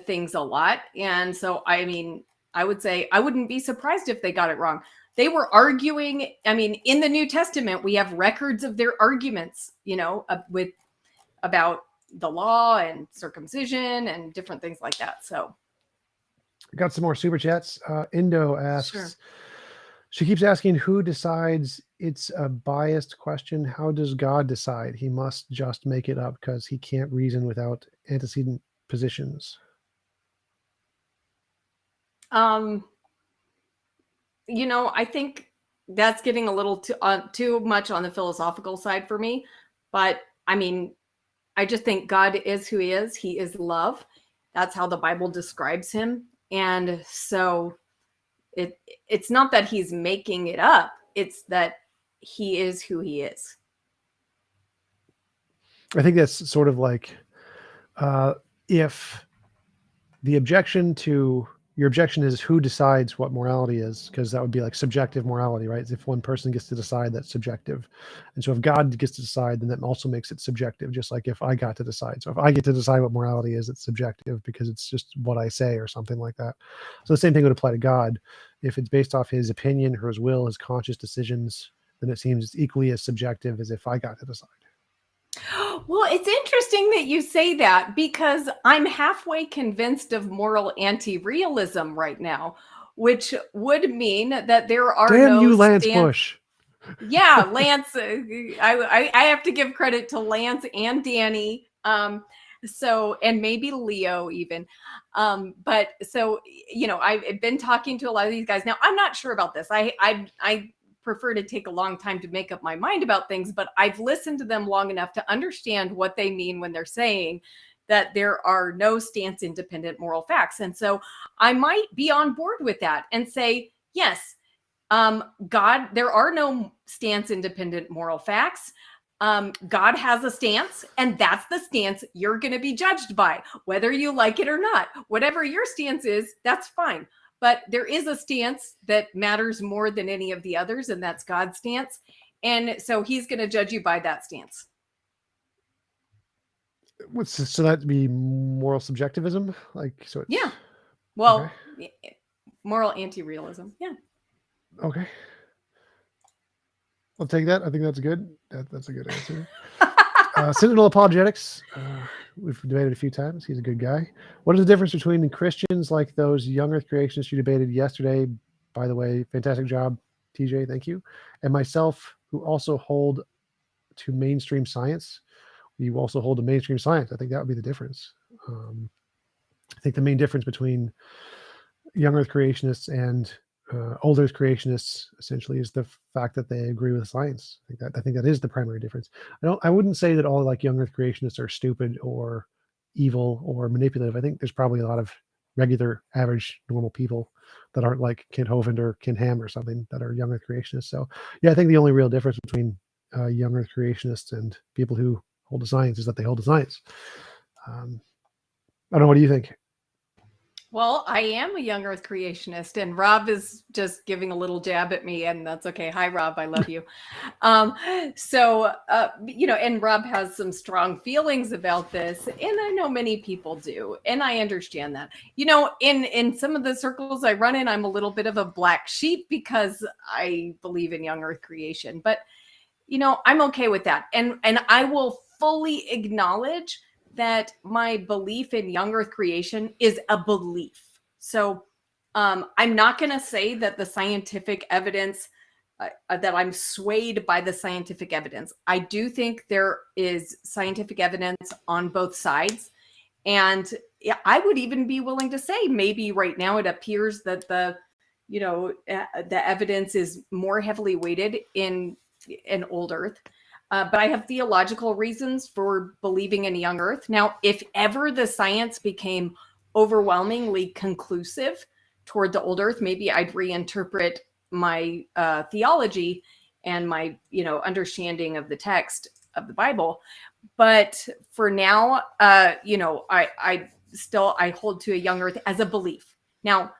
things a lot. And so, I mean, I would say I wouldn't be surprised if they got it wrong. They were arguing. I mean, in the New Testament, we have records of their arguments, about the law and circumcision and different things like that. So I got some more super chats. Indo asks, sure. She keeps asking who decides. It's a biased question. How does God decide? He must just make it up because he can't reason without antecedent positions. I think that's getting a little too much on the philosophical side for me. But I mean, I just think God is who he is. He is love. That's how the Bible describes him. And so it's not that he's making it up. It's that he is who he is. I think that's sort of like if the objection to your objection is who decides what morality is, because that would be like subjective morality, right? If one person gets to decide, that's subjective. And so if God gets to decide, then that also makes it subjective, just like if I got to decide. So if I get to decide what morality is, it's subjective because it's just what I say or something like that. So the same thing would apply to God. If it's based off his opinion or his will, his conscious decisions, then it seems it's equally as subjective as if I got to decide. Well, it's interesting that you say that because I'm halfway convinced of moral anti-realism right now, which would mean that there are Damn you, Lance Bush. Yeah, Lance. I have to give credit to Lance and Danny. And maybe Leo even. But so I've been talking to a lot of these guys. Now I'm not sure about this. I prefer to take a long time to make up my mind about things, but I've listened to them long enough to understand what they mean when they're saying that there are no stance independent moral facts. And so I might be on board with that and say, yes, God, there are no stance independent moral facts. God has a stance, and that's the stance you're going to be judged by, whether you like it or not. Whatever your stance is, that's fine. But there is a stance that matters more than any of the others, and that's God's stance. And so he's going to judge you by that stance. So that'd be moral subjectivism? Yeah. Well, okay. Moral anti-realism. Yeah. Okay. I'll take that. I think that's good. That's a good answer. Citadel Apologetics. We've debated a few times. He's a good guy. What is the difference between the Christians like those young earth creationists you debated yesterday? By the way, fantastic job, TJ. Thank you. And myself, who also hold to mainstream science. You also hold to mainstream science. I think that would be the difference. I think the main difference between young earth creationists and old earth creationists essentially is the fact that they agree with science. I think that is the primary difference. I wouldn't say that all like young earth creationists are stupid or evil or manipulative. I think there's probably a lot of regular, average, normal people that aren't like Kent Hovind or Ken Ham or something that are young earth creationists. So yeah, I think the only real difference between young earth creationists and people who hold to science is that they hold to science. I don't know. What do you think? Well, I am a young earth creationist, and Rob is just giving a little jab at me, and that's okay. Hi, Rob. I love you. And Rob has some strong feelings about this, and I know many people do, and I understand that. In some of the circles I run in, I'm a little bit of a black sheep because I believe in young earth creation, but I'm okay with that. And I will fully acknowledge that my belief in young earth creation is a belief. So I'm not going to say that the scientific evidence that I'm swayed by the scientific evidence. I do think there is scientific evidence on both sides. And I would even be willing to say maybe right now it appears that the evidence is more heavily weighted in an old earth. But I have theological reasons for believing in a young earth. Now, if ever the science became overwhelmingly conclusive toward the old earth, maybe I'd reinterpret my theology and my understanding of the text of the Bible. But for now, I hold to a young earth as a belief. Now,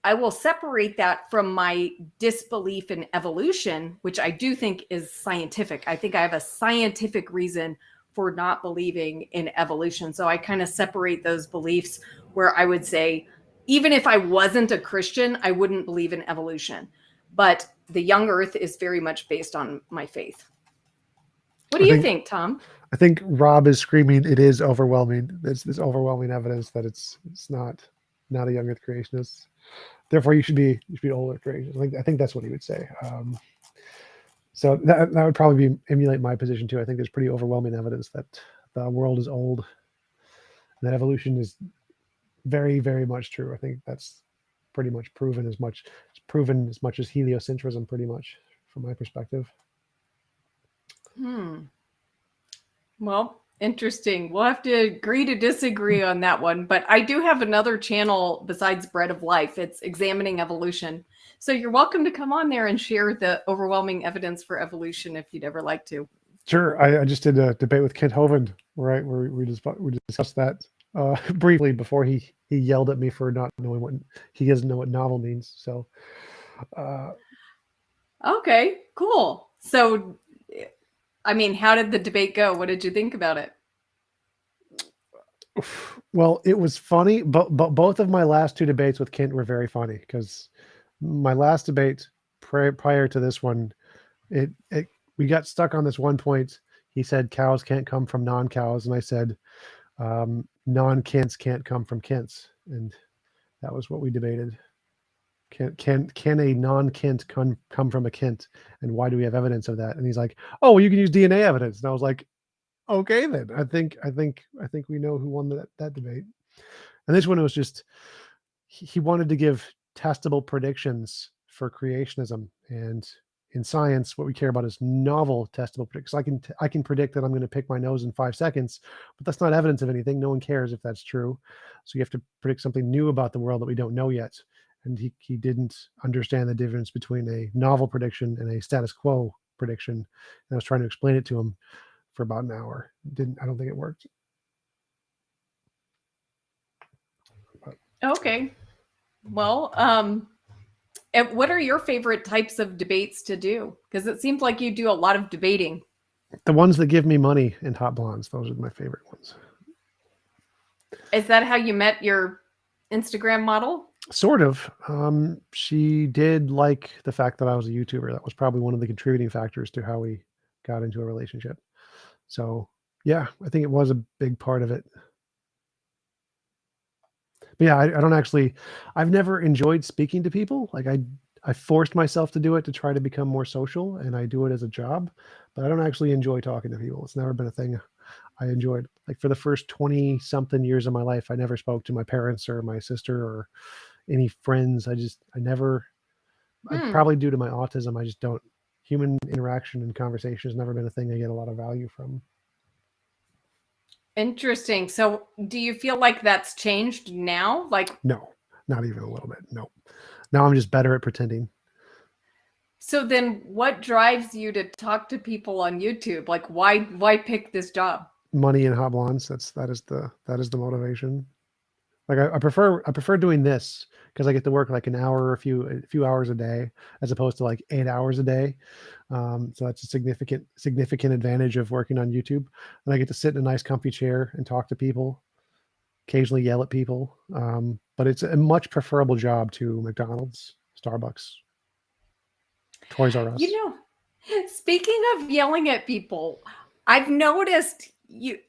I will separate that from my disbelief in evolution, which I do think is scientific. I think I have a scientific reason for not believing in evolution. So I kind of separate those beliefs where I would say, even if I wasn't a Christian, I wouldn't believe in evolution. But the young earth is very much based on my faith. What do you think, Tom? I think Rob is screaming, it is overwhelming. There's this overwhelming evidence that it's not a young earth creationist. Therefore, you should be old earth creationist. I think that's what he would say. So that would probably emulate my position too. I think there's pretty overwhelming evidence that the world is old, and that evolution is very, very much true. I think that's pretty much proven as much as heliocentrism, pretty much, from my perspective. Well, interesting. We'll have to agree to disagree on that one. But I do have another channel besides Bread of Life. It's Examining Evolution. So you're welcome to come on there and share the overwhelming evidence for evolution if you'd ever like to. Sure. I just did a debate with Kent Hovind, right, where we discussed that briefly before he yelled at me for not knowing what he doesn't know what novel means. So. Okay, cool. So, I mean, how did the debate go? What did you think about it? Well, it was funny, but both of my last two debates with Kent were very funny, because my last debate prior to this one, we got stuck on this one point. He said cows can't come from non-cows, and I said non-Kents can't come from Kents, and that was what we debated. Can a non-Kent come from a Kent, and why do we have evidence of that? And he's like, oh, well, you can use DNA evidence. And I was like, okay, then I think we know who won that debate. And this one, it was just he wanted to give testable predictions for creationism, and in science, what we care about is novel testable predictions. I can predict that I'm going to pick my nose in 5 seconds, but that's not evidence of anything. No one cares if that's true. So you have to predict something new about the world that we don't know yet. And he didn't understand the difference between a novel prediction and a status quo prediction. And I was trying to explain it to him for about an hour. I don't think it worked. Okay. Well, and what are your favorite types of debates to do? Because it seems like you do a lot of debating. The ones that give me money and hot blondes, those are my favorite ones. Is that how you met your Instagram model? Sort of. She did like the fact that I was a YouTuber. That was probably one of the contributing factors to how we got into a relationship. So yeah, I think it was a big part of it. But yeah, I've never enjoyed speaking to people. Like I forced myself to do it to try to become more social, and I do it as a job, but I don't actually enjoy talking to people. It's never been a thing I enjoyed. Like for the first 20 something years of my life, I never spoke to my parents or my sister or any friends. I probably due to my autism, I just don't. Human interaction and conversation has never been a thing I get a lot of value from. Interesting. So do you feel like that's changed now? Like, no, not even a little bit. No. Now I'm just better at pretending. So then what drives you to talk to people on YouTube? Like why pick this job? Money and hot blondes. That is the motivation. Like I prefer doing this because I get to work like an hour or a few hours a day, as opposed to like 8 hours a day. So that's a significant advantage of working on YouTube. And I get to sit in a nice comfy chair and talk to people, occasionally yell at people. But it's a much preferable job to McDonald's, Starbucks, Toys R Us. Speaking of yelling at people, I've noticed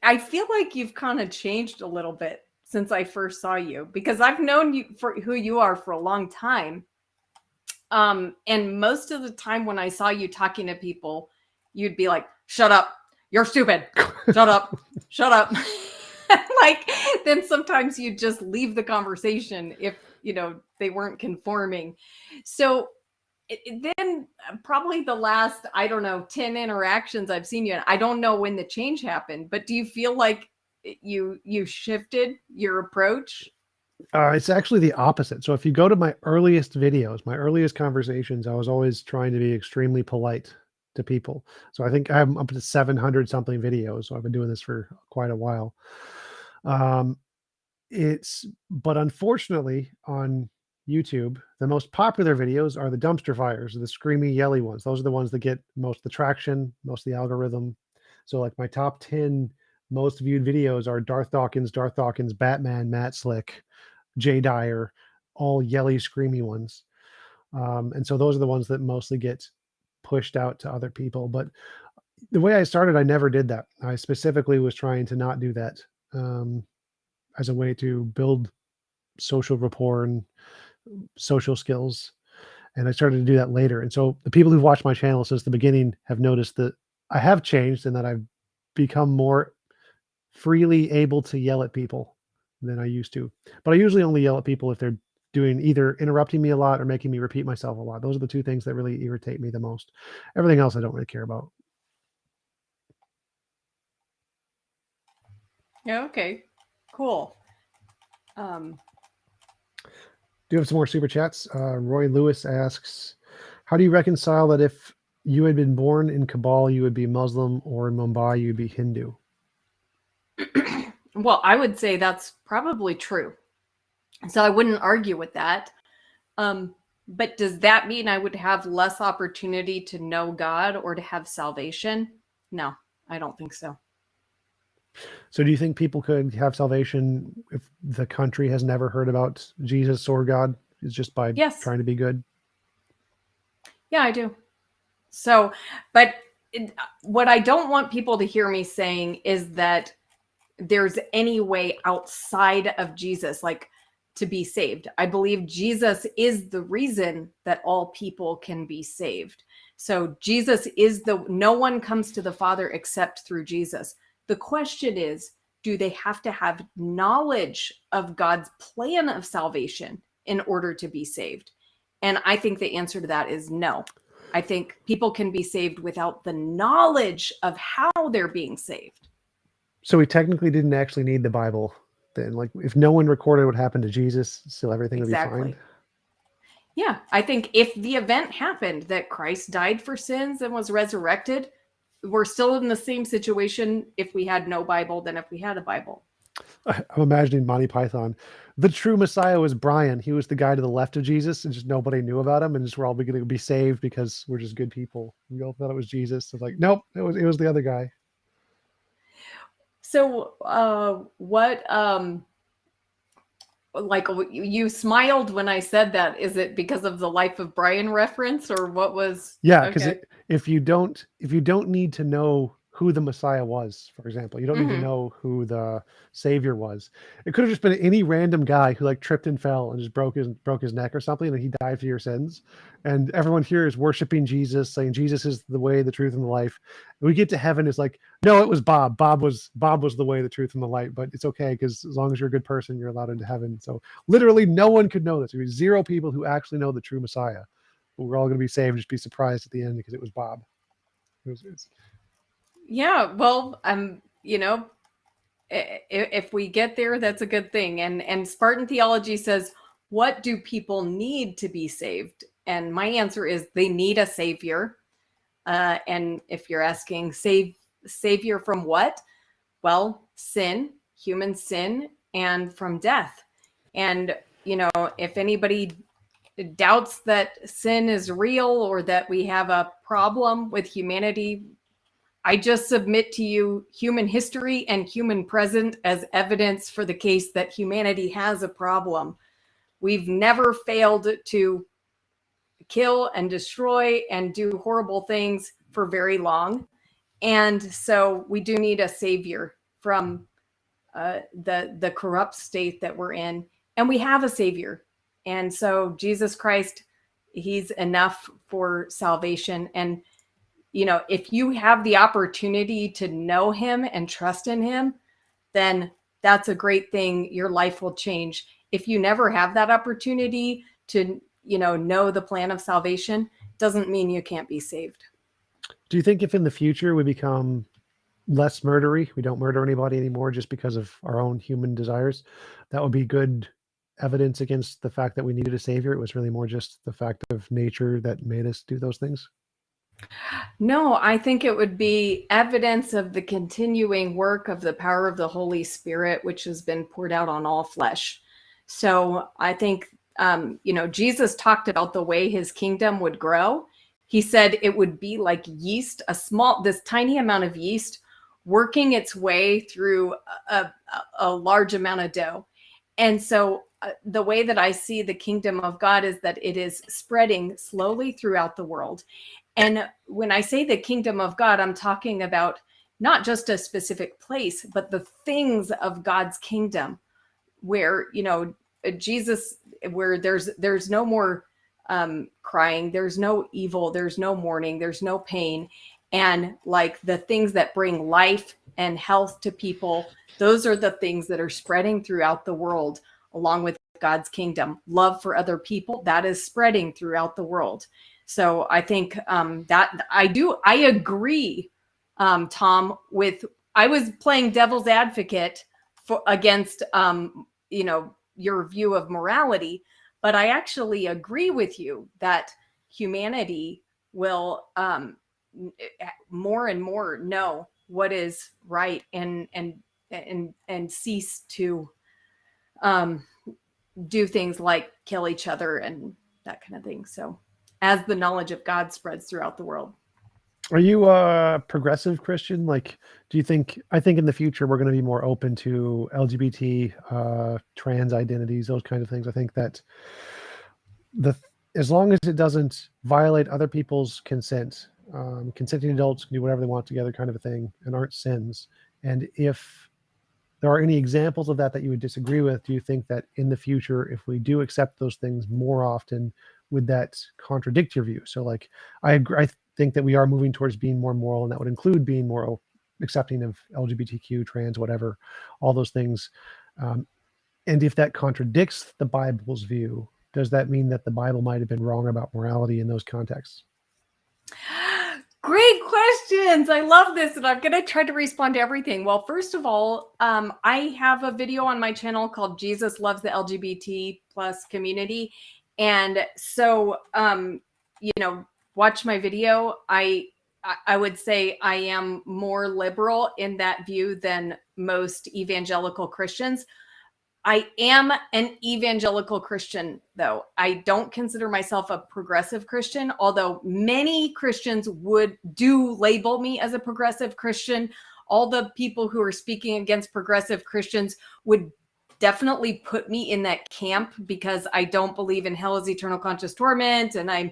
I feel like you've kind of changed a little bit since I first saw you, because I've known you for who you are for a long time. And most of the time when I saw you talking to people, you'd be like, shut up, you're stupid, shut up, shut up. Like, then sometimes you just leave the conversation if, they weren't conforming. So then probably the last, I don't know, 10 interactions I've seen you in, I don't know when the change happened, but do you feel like you shifted your approach? It's actually the opposite. So if you go to my earliest videos, my earliest conversations, I was always trying to be extremely polite to people. So I think I'm up to 700 something videos. So I've been doing this for quite a while. But unfortunately on YouTube, the most popular videos are the dumpster fires, the screamy, yelly ones. Those are the ones that get most of the traction, most of the algorithm. So like my top 10 most viewed videos are Darth Dawkins, Batman, Matt Slick, Jay Dyer, all yelly, screamy ones. And so those are the ones that mostly get pushed out to other people. But the way I started, I never did that. I specifically was trying to not do that as a way to build social rapport and social skills. And I started to do that later. And so the people who've watched my channel since the beginning have noticed that I have changed and that I've become more freely able to yell at people than I used to. But I usually only yell at people if they're doing either interrupting me a lot or making me repeat myself a lot. Those are the two things that really irritate me the most. Everything else I don't really care about. Yeah, okay, cool. Do you have some more super chats? Roy Lewis asks, how do you reconcile that if you had been born in Cabal, you would be Muslim, or in Mumbai, you'd be Hindu? Well, I would say that's probably true. So I wouldn't argue with that. But does that mean I would have less opportunity to know God or to have salvation? No, I don't think so. So do you think people could have salvation if the country has never heard about Jesus or God? It's just by trying to be good? Yeah, I do. So, but what I don't want people to hear me saying is that there's any way outside of Jesus, like, to be saved. I believe Jesus is the reason that all people can be saved. So Jesus is no one comes to the Father except through Jesus. The question is, do they have to have knowledge of God's plan of salvation in order to be saved? And I think the answer to that is no. I think people can be saved without the knowledge of how they're being saved. So we technically didn't actually need the Bible then. Like, if no one recorded what happened to Jesus, still everything would be fine. Yeah, I think if the event happened that Christ died for sins and was resurrected, we're still in the same situation if we had no Bible than if we had a Bible. I'm imagining Monty Python. The true Messiah was Brian. He was the guy to the left of Jesus, and just nobody knew about him, and just we're all going to be saved because we're just good people. We all thought it was Jesus. It's like, nope, it was the other guy. So what like, you smiled when I said that. Is it because of the Life of Brian reference, or what was? Yeah, because if you don't need to know who the Messiah was, for example, you don't need to know who the Savior was. It could have just been any random guy who like tripped and fell and just broke his neck or something, and he died for your sins. And everyone here is worshiping Jesus, saying Jesus is the way, the truth, and the life. And we get to heaven, it's like, no, it was Bob. Bob was the way, the truth, and the light. But it's okay, because as long as you're a good person, you're allowed into heaven. So literally, no one could know this. There'd be 0 people who actually know the true Messiah. But we're all going to be saved. Just be surprised at the end because it was Bob. Yeah, well, if we get there, that's a good thing. And Spartan theology says, what do people need to be saved? And my answer is they need a savior. And if you're asking savior from what? Well, sin, human sin, and from death. And, if anybody doubts that sin is real or that we have a problem with humanity, I just submit to you human history and human present as evidence for the case that humanity has a problem. We've never failed to kill and destroy and do horrible things for very long. And so we do need a savior from the corrupt state that we're in. And we have a savior. And so Jesus Christ He's enough for salvation. And, if you have the opportunity to know him and trust in him, then that's a great thing. Your life will change. If you never have that opportunity to, know the plan of salvation, doesn't mean you can't be saved. Do you think if in the future we become less murdery, we don't murder anybody anymore just because of our own human desires, that would be good evidence against the fact that we needed a savior? It was really more just the fact of nature that made us do those things? No, I think it would be evidence of the continuing work of the power of the Holy Spirit, which has been poured out on all flesh. So I think, Jesus talked about the way his kingdom would grow. He said it would be like yeast, this tiny amount of yeast working its way through a large amount of dough. And so the way that I see the kingdom of God is that it is spreading slowly throughout the world. And when I say the kingdom of God, I'm talking about not just a specific place, but the things of God's kingdom where, Jesus, where there's no more crying, there's no evil, there's no mourning, there's no pain. And like the things that bring life and health to people, those are the things that are spreading throughout the world, along with God's kingdom. Love for other people, that is spreading throughout the world. So I think that I agree, Tom, I was playing devil's advocate against, your view of morality, but I actually agree with you that humanity will more and more know what is right and cease to do things like kill each other and that kind of thing. So as the knowledge of God spreads throughout the world. Are you a progressive Christian? Like, I think in the future, we're going to be more open to LGBT, trans identities, those kind of things. I think that as long as it doesn't violate other people's consent, consenting adults can do whatever they want together kind of a thing and aren't sins. And if there are any examples of that you would disagree with, do you think that in the future, if we do accept those things more often, would that contradict your view? So like, I agree, I think that we are moving towards being more moral, and that would include being more accepting of LGBTQ, trans, whatever, all those things. And if that contradicts the Bible's view, does that mean that the Bible might have been wrong about morality in those contexts? Great questions. I love this, and I'm going to try to respond to everything. Well, first of all, I have a video on my channel called Jesus Loves the LGBT plus community. And so, watch my video. I would say I am more liberal in that view than most evangelical Christians. I am an evangelical Christian, though. I don't consider myself a progressive Christian, although many Christians do label me as a progressive Christian. All the people who are speaking against progressive Christians would definitely put me in that camp because I don't believe in hell is eternal conscious torment. And I'm,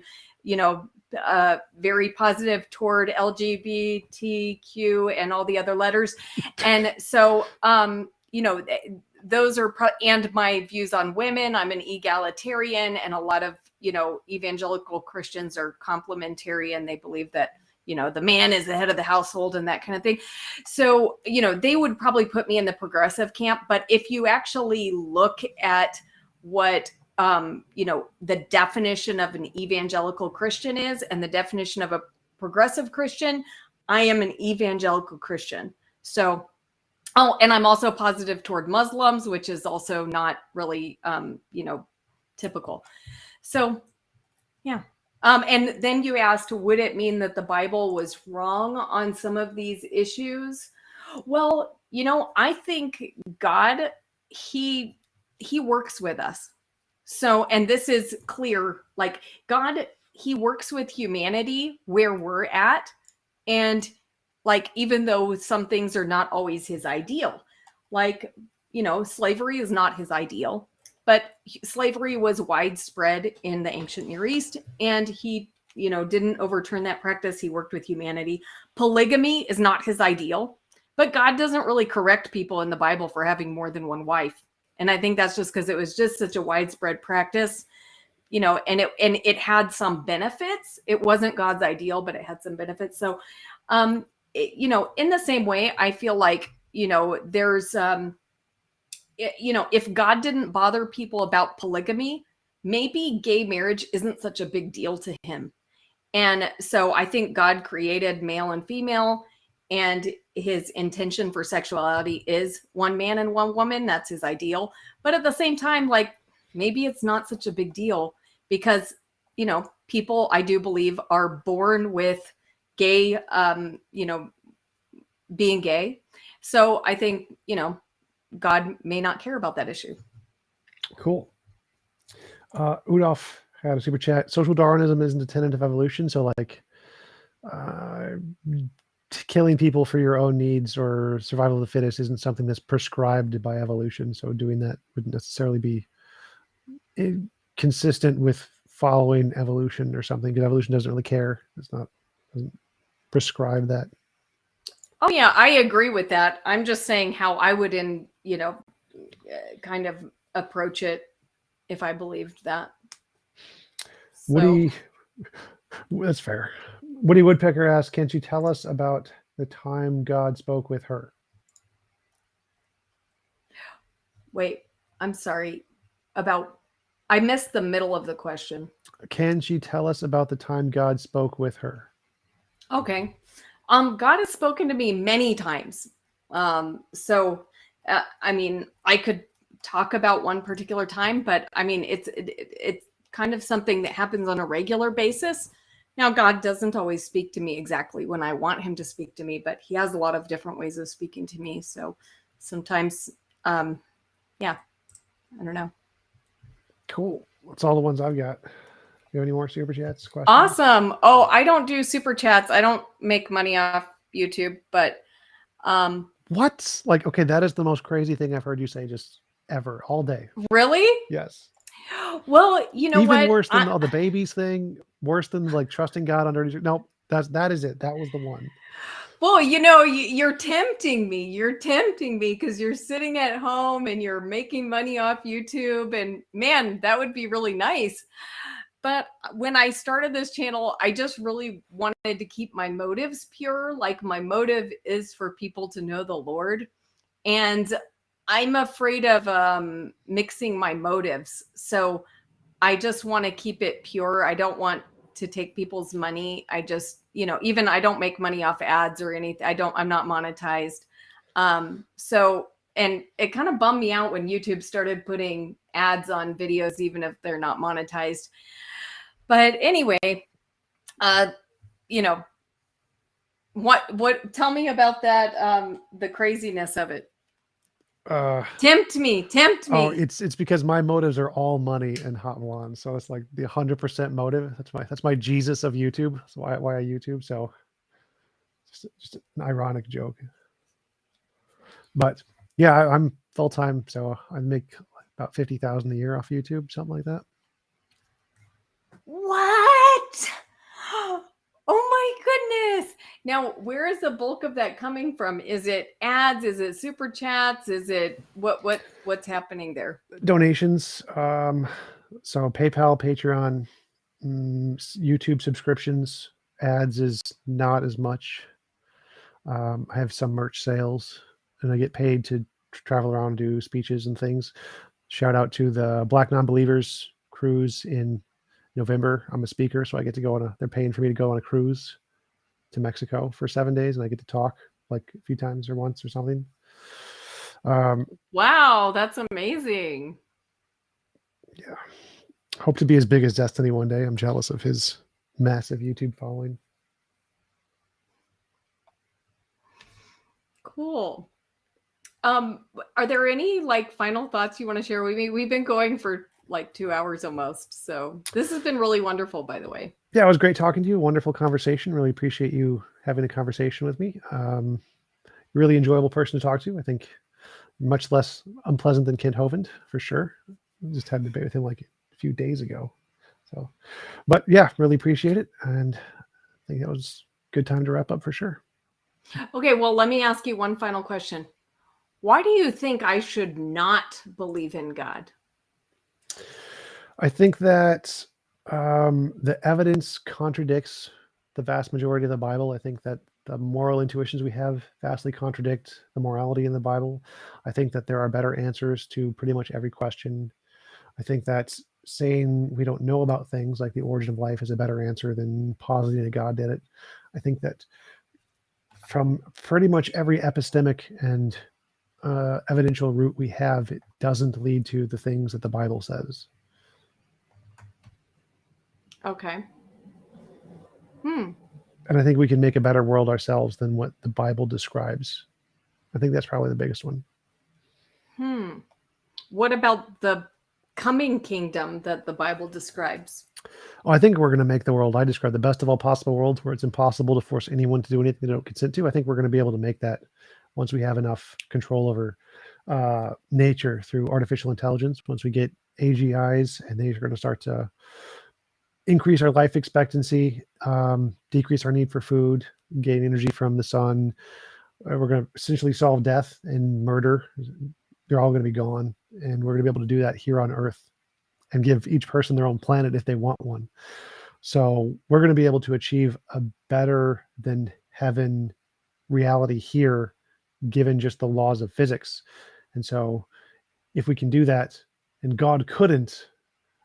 very positive toward LGBTQ and all the other letters. And so, those are and my views on women. I'm an egalitarian, and a lot of, evangelical Christians are complementarian. They believe that, the man is the head of the household and that kind of thing. So, they would probably put me in the progressive camp. But if you actually look at what, the definition of an evangelical Christian is and the definition of a progressive Christian, I am an evangelical Christian. So, and I'm also positive toward Muslims, which is also not really, typical. So, yeah. And then you asked, would it mean that the Bible was wrong on some of these issues? Well, I think God, he works with us. So, and this is clear, like God, he works with humanity where we're at. And like, even though some things are not always his ideal, like, slavery is not his ideal, but slavery was widespread in the ancient Near East, and he, didn't overturn that practice. He worked with humanity. Polygamy is not his ideal, but God doesn't really correct people in the Bible for having more than one wife. And I think that's just because it was just such a widespread practice and it had some benefits. It wasn't God's ideal, but it had some benefits. So, in the same way, I feel like, there's, if God didn't bother people about polygamy, maybe gay marriage isn't such a big deal to him. And so I think God created male and female, and his intention for sexuality is one man and one woman. That's his ideal. But at the same time, like, maybe it's not such a big deal because, people, I do believe, are born with gay, being gay. So I think, God may not care about that issue. Cool. Udolph had a super chat. Social Darwinism isn't a tenet of evolution. So like killing people for your own needs or survival of the fittest isn't something that's prescribed by evolution. So doing that wouldn't necessarily be consistent with following evolution or something, because evolution doesn't really care. Doesn't prescribe that. Oh yeah, I agree with that. I'm just saying how I would kind of approach it if I believed that. That's fair. Woody Woodpecker asks, can't you tell us about the time God spoke with her? Wait, I'm sorry. I missed the middle of the question. Can she tell us about the time God spoke with her? Okay. God has spoken to me many times. I could talk about one particular time, but it's kind of something that happens on a regular basis. Now, God doesn't always speak to me exactly when I want him to speak to me, but he has a lot of different ways of speaking to me. So sometimes, I don't know. Cool. That's all the ones I've got. You have any more super chats? Questions? Awesome. Oh, I don't do super chats. I don't make money off YouTube, but what? Like, okay, that is the most crazy thing I've heard you say just ever, all day. Really? Yes. Well, you know what? Even worse than the babies thing, worse than like trusting God under. No, that is it. That was the one. Well, you're tempting me. You're tempting me because you're sitting at home and you're making money off YouTube, and man, that would be really nice. But when I started this channel, I just really wanted to keep my motives pure. Like, my motive is for people to know the Lord. And I'm afraid of mixing my motives. So I just want to keep it pure. I don't want to take people's money. I just, even I don't make money off ads or anything. I'm not monetized. And it kind of bummed me out when YouTube started putting ads on videos, even if they're not monetized. But anyway, what tell me about that, the craziness of it. Tempt me. Oh, it's because my motives are all money and hot one. So it's like the 100% motive. That's my Jesus of YouTube. That's why I YouTube. So just an ironic joke. But yeah, I'm full time, so I make about 50,000 a year off YouTube, something like that. What? Oh my goodness. Now, where is the bulk of that coming from? Is it ads? Is it super chats? Is it what's happening there? Donations. So PayPal, Patreon, YouTube subscriptions. Ads is not as much. I have some merch sales, and I get paid to travel around and do speeches and things. Shout out to the Black Non-Believers cruise in November. I'm a speaker, so I get to go they're paying for me to go on a cruise to Mexico for 7 days, and I get to talk like a few times or once or something. Wow, that's amazing. Yeah. Hope to be as big as Destiny one day. I'm jealous of his massive YouTube following. Cool. Are there any final thoughts you want to share with me? We've been going for 2 hours almost. So this has been really wonderful, by the way. Yeah, it was great talking to you. Wonderful conversation. Really appreciate you having a conversation with me. Really enjoyable person to talk to. I think much less unpleasant than Kent Hovind, for sure. I just had a debate with him a few days ago. So, but yeah, really appreciate it. And I think that was a good time to wrap up for sure. Okay, well, let me ask you one final question. Why do you think I should not believe in God? I think that the evidence contradicts the vast majority of the Bible. I think that the moral intuitions we have vastly contradict the morality in the Bible. I think that there are better answers to pretty much every question. I think that saying we don't know about things like the origin of life is a better answer than positing that God did it. I think that from pretty much every epistemic and evidential route we have, it doesn't lead to the things that the Bible says. Okay. And I think we can make a better world ourselves than what the Bible describes. I think that's probably the biggest one. What about the coming kingdom that the Bible describes? Oh, I think we're going to make the world I describe, the best of all possible worlds, where it's impossible to force anyone to do anything they don't consent to. I think we're going to be able to make that once we have enough control over nature through artificial intelligence. Once we get AGIs, and these are going to start to increase our life expectancy, decrease our need for food, gain energy from the sun. We're going to essentially solve death and murder. They're all going to be gone, and we're going to be able to do that here on Earth and give each person their own planet if they want one. So we're going to be able to achieve a better than heaven reality here, given just the laws of physics. And so if we can do that and God couldn't,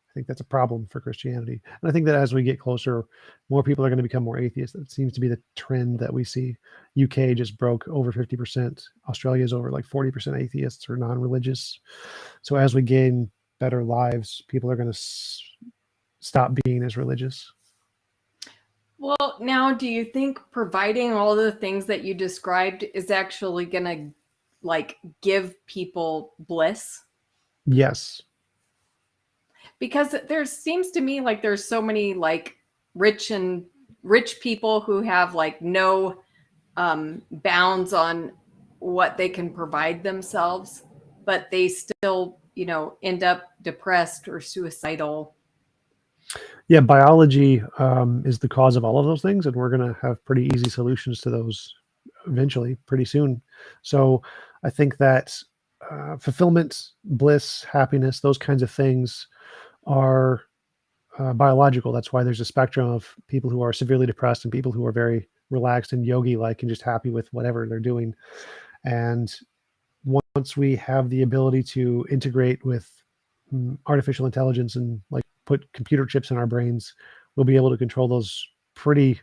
I think that's a problem for Christianity. And I think that as we get closer, more people are going to become more atheist. That seems to be the trend that we see. UK just broke over 50%. Australia is over like 40% atheists or non-religious. So as we gain better lives, people are going to stop being as religious. Well, now, do you think providing all the things that you described is actually going to like give people bliss? Yes. Because there seems to me like there's so many like rich people who have like no bounds on what they can provide themselves, but they still, end up depressed or suicidal. Yeah, biology is the cause of all of those things, and we're going to have pretty easy solutions to those eventually, pretty soon. So I think that fulfillment, bliss, happiness, those kinds of things are biological. That's why there's a spectrum of people who are severely depressed and people who are very relaxed and yogi-like and just happy with whatever they're doing. And once we have the ability to integrate with artificial intelligence and like put computer chips in our brains, we'll be able to control those pretty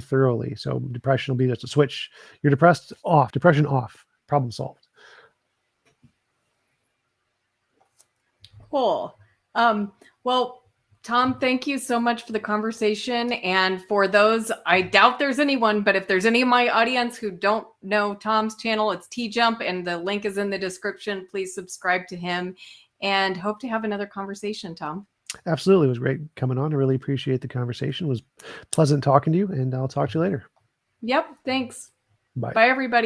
thoroughly. So depression will be just a switch. You're depressed, off. Depression, off. Problem solved. Cool. Well, Tom, thank you so much for the conversation. And for those, I doubt there's anyone, but if there's any of my audience who don't know Tom's channel, it's TJump, and the link is in the description. Please subscribe to him, and hope to have another conversation, Tom. Absolutely. It was great coming on. I really appreciate the conversation. It was pleasant talking to you, and I'll talk to you later. Yep. Thanks. Bye. Bye, everybody.